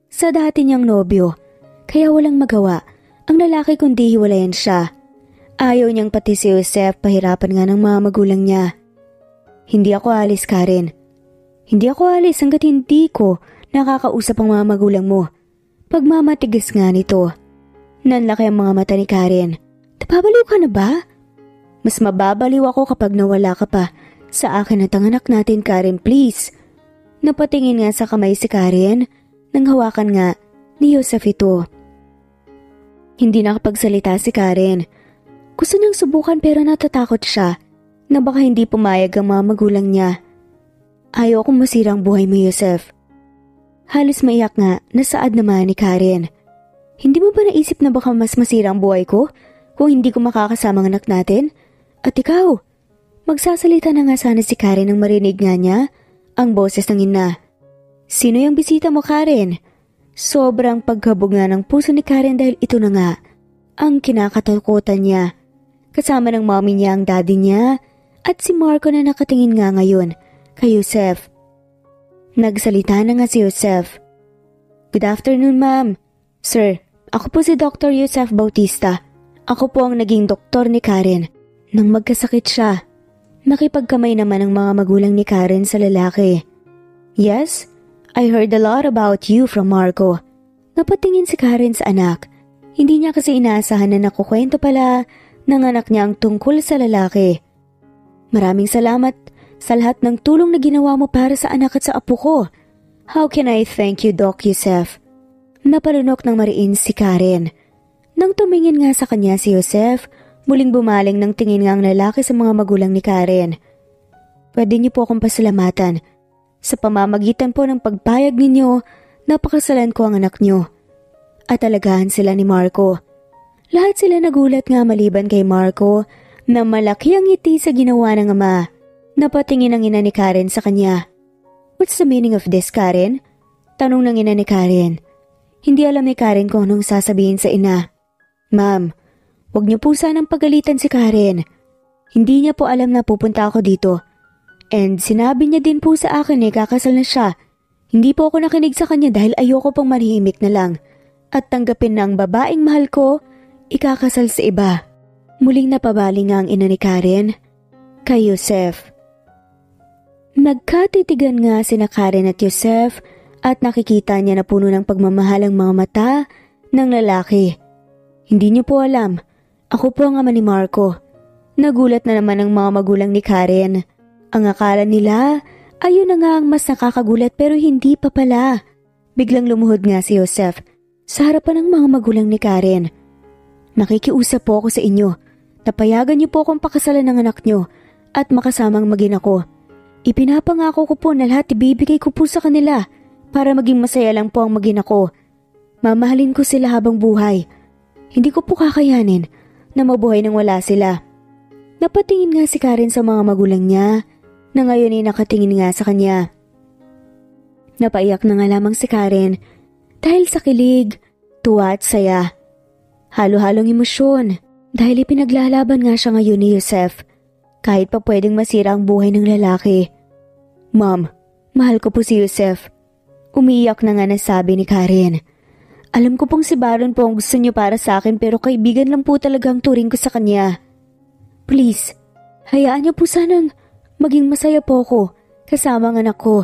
sa dati niyang nobyo. Kaya walang magawa ang lalaki kundi hiwalayan siya. Ayaw niyang pati si Yusef pahirapan nga ng mga magulang niya. "Hindi ako alis, Karen. Hindi ako alis hanggat hindi ko nakakausap ang mga magulang mo." Pagmamatigas nga nito. Nanlaki ang mga mata ni Karen. "Napabaliw ka na ba?" "Mas mababaliw ako kapag nawala ka pa sa akin at ang anak natin, Karen, please." Napatingin nga sa kamay si Karen nang hawakan nga ni Yusef ito. Hindi nakapagsalita si Karen. Gusto niyang subukan pero natatakot siya na baka hindi pumayag ang mga magulang niya. "Ayaw kong masira ang buhay mo, Yusef." Halos maiyak nga nasaad naman ni Karen. "Hindi mo ba naisip na baka mas masira ang buhay ko kung hindi ko makakasama ang anak natin? At ikaw?" Magsasalita na nga sana si Karen nang marinig nga niya ang boses ng ina. "Sino yung bisita mo, Karen?" Sobrang pagkabog nga ng puso ni Karen dahil ito na nga ang kinakatakutan niya. Kasama ng mommy niya ang daddy niya at si Marco na nakatingin nga ngayon kay Yusef. Nagsalita na nga si Yusef. "Good afternoon, ma'am." "Sir, ako po si Dr. Yusef Bautista. Ako po ang naging doktor ni Karen nang magkasakit siya." Nakipagkamay naman ang mga magulang ni Karen sa lalaki. "Yes, I heard a lot about you from Marco." Napatingin si Karen sa anak. Hindi niya kasi inaasahan na nakukwento pala ng anak niya ang tungkol sa lalaki. "Maraming salamat sa lahat ng tulong na ginawa mo para sa anak at sa apo ko. How can I thank you, Doc Yusef?" Napalunok ng mariin si Karen. Nang tumingin nga sa kanya si Yusef, muling bumaling ng tingin nga ang lalaki sa mga magulang ni Karen. "Pwede niyo po akong pasalamatan. Sa pamamagitan po ng pagpayag ninyo, napakasalan ko ang anak niyo." At alagahan sila ni Marco. Lahat sila nagulat nga maliban kay Marco na malaki ang ngiti sa ginawa ng ama. Napatingin ang ina ni Karen sa kanya. "What's the meaning of this, Karen?" Tanong ng ina ni Karen. Hindi alam ni Karen kung anong sasabihin sa ina. "Ma'am, huwag niyo po sanang pagalitan si Karen. Hindi niya po alam na pupunta ako dito. And sinabi niya din po sa akin kakasal na siya. Hindi po ako nakinig sa kanya dahil ayoko pang manahimik na lang. At tanggapin na ang babaeng mahal ko, ikakasal sa iba." Muling napabali nga ang ina ni Karen kay Yusef. Nagkatitigan nga sina Karen at Yusef at nakikita niya na puno ng pagmamahal ang mga mata ng lalaki. "Hindi niyo po alam, ako po ang ama ni Marco." Nagulat na naman ang mga magulang ni Karen. Ang akala nila, ayun na nga ang mas nakakagulat pero hindi pa pala. Biglang lumuhod nga si Yusef sa harapan ng mga magulang ni Karen. "Nakikiusap po ako sa inyo. Napayagan niyo po akong pakasalan ng anak niyo at makasamang maging ako. Ipinapangako ko po na lahat ibibigay ko po sa kanila para maging masaya lang po ang maging ako. Mamahalin ko sila habang buhay. Hindi ko po kakayanin na mabuhay nang wala sila." Napatingin nga si Karen sa mga magulang niya na ngayon ay nakatingin nga sa kanya. Napaiyak na nga lamang si Karen dahil sa kilig, tuwa at saya. Halo-halong emosyon dahil ipinaglalaban nga siya ngayon ni Yusef. kahit pa pwedeng masira ang buhay ng lalaki. Ma'am, mahal ko po si Yusef. Umiiyak na nga nasabi ni Karen. Alam ko pong si Baron po ang gusto niyo para sa akin pero kaibigan lang po talaga ang turing ko sa kanya. Please, hayaan niyo po sanang maging masaya po ako kasama ang anak ko.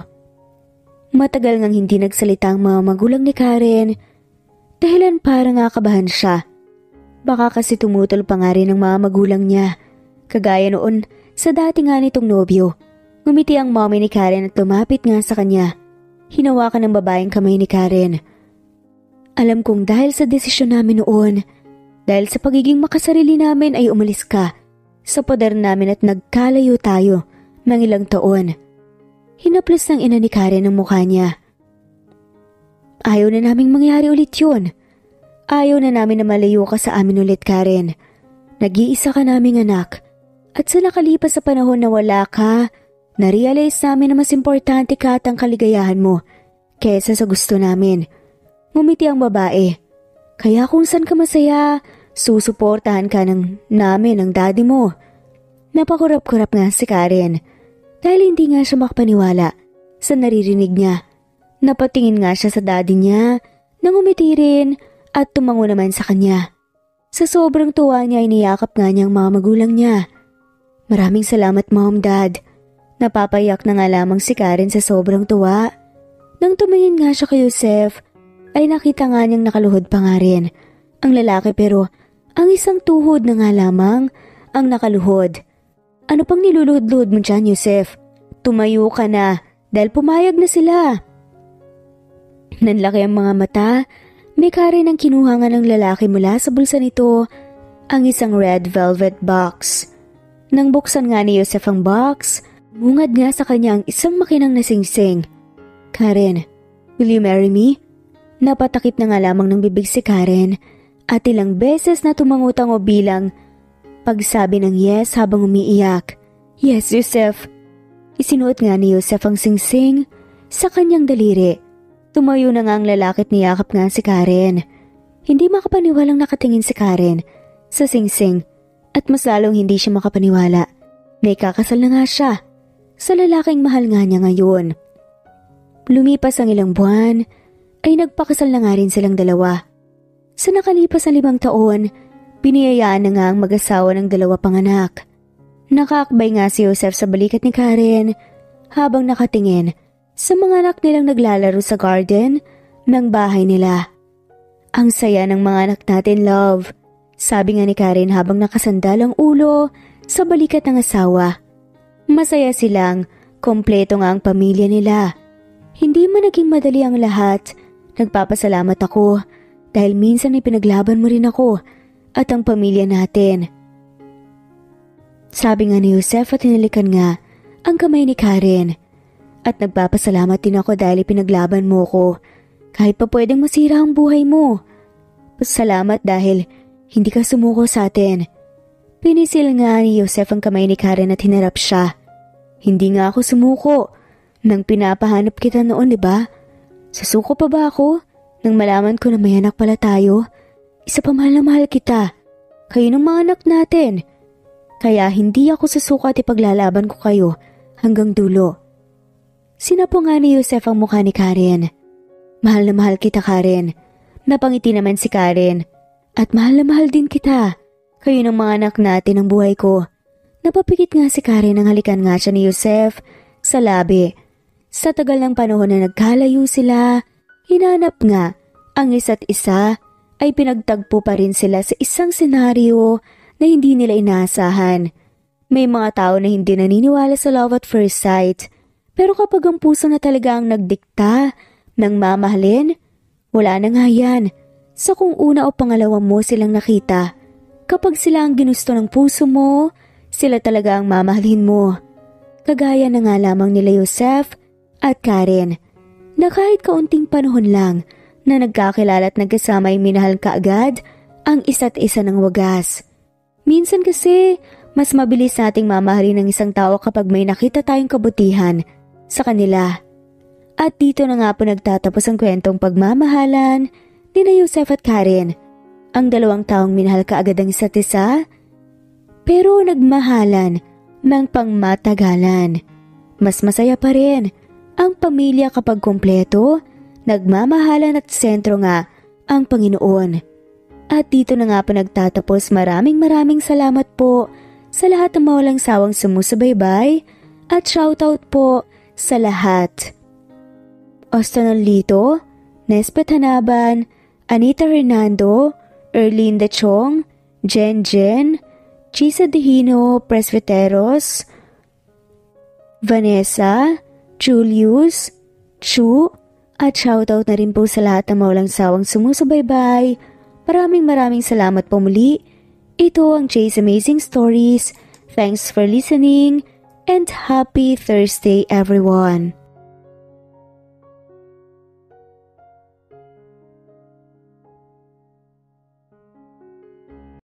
Matagal ngang hindi nagsalita ang mga magulang ni Karen. Dahilan para nga kabahan siya. Baka kasi tumutol pa nga rin ang mga magulang niya. Kagaya noon sa dati nga nitong nobyo. Ngumiti ang mommy ni Karen at lumapit nga sa kanya. Hinawakan ng babaeng kamay ni Karen. Alam kong dahil sa desisyon namin noon, dahil sa pagiging makasarili namin ay umalis ka sa poder namin at nagkalayo tayo ng ilang taon. Hinaplos ng ina ni Karen ang mukha niya. Ayaw na naming mangyari ulit yun. Ayaw na namin na malayo ka sa amin ulit, Karen. Nag-iisa ka naming anak. At sa nakalipas sa panahon na wala ka, na-realize namin na mas importante ka at ang kaligayahan mo kesa sa gusto namin. Ngumiti ang babae. Kaya kung saan ka masaya, susuportahan ka namin ng daddy mo. Napakurap-kurap nga si Karen dahil hindi nga siya makapaniwala sa naririnig niya. Napatingin nga siya sa daddy niya, nangumiti rin at tumango naman sa kanya. Sa sobrang tuwa niya, iniyakap nga niya ang mga magulang niya. Maraming salamat, Mom, Dad. Napapayak na nga lamang si Karen sa sobrang tuwa. Nang tumingin nga siya kay Yusef, ay nakita nga niyang nakaluhod pa nga rin ang lalaki pero ang isang tuhod na nga lamang ang nakaluhod. Ano pang niluluhod-luhod mo dyan, Yusef? Tumayo ka na dahil pumayag na sila. Nanlaki ang mga mata. May Karen ang kinuha nga ng lalaki mula sa bulsa nito ang isang red velvet box. Nang buksan nga ni Yusef ang box, bungad nga sa kanya ang isang makinang nasingsing. Karen, will you marry me? Napatakip na nga lamang ng bibig si Karen at ilang beses na tumangutang o bilang pagsabi ng yes habang umiiyak. Yes, Yusef. Isinuot nga ni Yusef ang singsing sa kanyang daliri. Tumayo na nga ang lalaki at niyakap nga si Karen. Hindi makapaniwalang nakatingin si Karen sa singsing at mas lalong hindi siya makapaniwala na ikakasal na nga siya sa lalaking mahal nga niya ngayon. Lumipas ang ilang buwan ay nagpakasal na nga rin silang dalawa. Sa nakalipas na 5 taon, biniyayaan na nga ang mag-asawa ng 2 panganak. Nakaakbay nga si Yusef sa balikat ni Karen habang nakatingin sa mga anak nilang naglalaro sa garden ng bahay nila. Ang saya ng mga anak natin, love. Sabi nga ni Karen habang nakasandal ang ulo sa balikat ng asawa. Masaya silang, kompleto nga ang pamilya nila. Hindi man naging madali ang lahat. Nagpapasalamat ako dahil minsan ay pinaglaban mo rin ako at ang pamilya natin. Sabi nga ni Yusef at hinalikan nga ang kamay ni Karen. At nagpapasalamat din ako dahil pinaglaban mo ko kahit pa pwedeng masira ang buhay mo. Salamat dahil hindi ka sumuko sa atin. Pinisil nga ni Yusef ang kamay ni Karen at hinarap siya. Hindi nga ako sumuko nang pinapahanap kita noon, diba? Susuko pa ba ako nang malaman ko na may anak pala tayo? Isa pa mahal na mahal kita. Kayo ng mga anak natin. Kaya hindi ako susuko at ipaglalaban ko kayo hanggang dulo. Sinapo nga ni Yusef ang mukha ni Karen. Mahal na mahal kita, Karen. Napangiti naman si Karen. At mahal na mahal din kita. Kayo ng mga anak natin ang buhay ko. Napapikit nga si Karen nang halikan nga siya ni Yusef sa labi. Sa tagal ng panahon na nagkalayo sila, hinanap nga ang isa't isa ay pinagtagpo pa rin sila sa isang senaryo na hindi nila inaasahan. May mga tao na hindi naniniwala sa love at first sight. Pero kapag ang puso na talaga ang nagdikta ng mamahalin, wala na nga yan. Sa kung una o pangalawa mo silang nakita, kapag sila ang ginusto ng puso mo, sila talaga ang mamahalin mo. Kagaya na nga lamang nila Yusef at Karen, na kahit kaunting panahon lang na nagkakilala at nagkasama ay minahal kaagad ang isa't isa ng wagas. Minsan kasi, mas mabilis nating mamahalin ng isang tao kapag may nakita tayong kabutihan sa kanila. At dito na nga po nagtatapos ang kwentong pagmamahalan ni na Yusef at Karen, ang 2 taong minahal kaagad ang isa't isa, pero nagmahalan ng pangmatagalan. Mas masaya pa rin ang pamilya kapag kumpleto, nagmamahalan at sentro nga ang Panginoon. At dito na nga po nagtatapos. Maraming salamat po sa lahat ng mawalang sawang sumusubaybay at shoutout po sa lahat. Oston Lito, Nespet Hanaban, Anita Hernando, Erlinda Chong, Jen, Chisa Dehino Presbiteros, Vanessa, Julius, Chu, at shoutout na rin po sa lahat ng mawalang sawang sumusubaybay. Maraming salamat po muli. Ito ang Jay's Amazing Stories. Thanks for listening and happy Thursday everyone.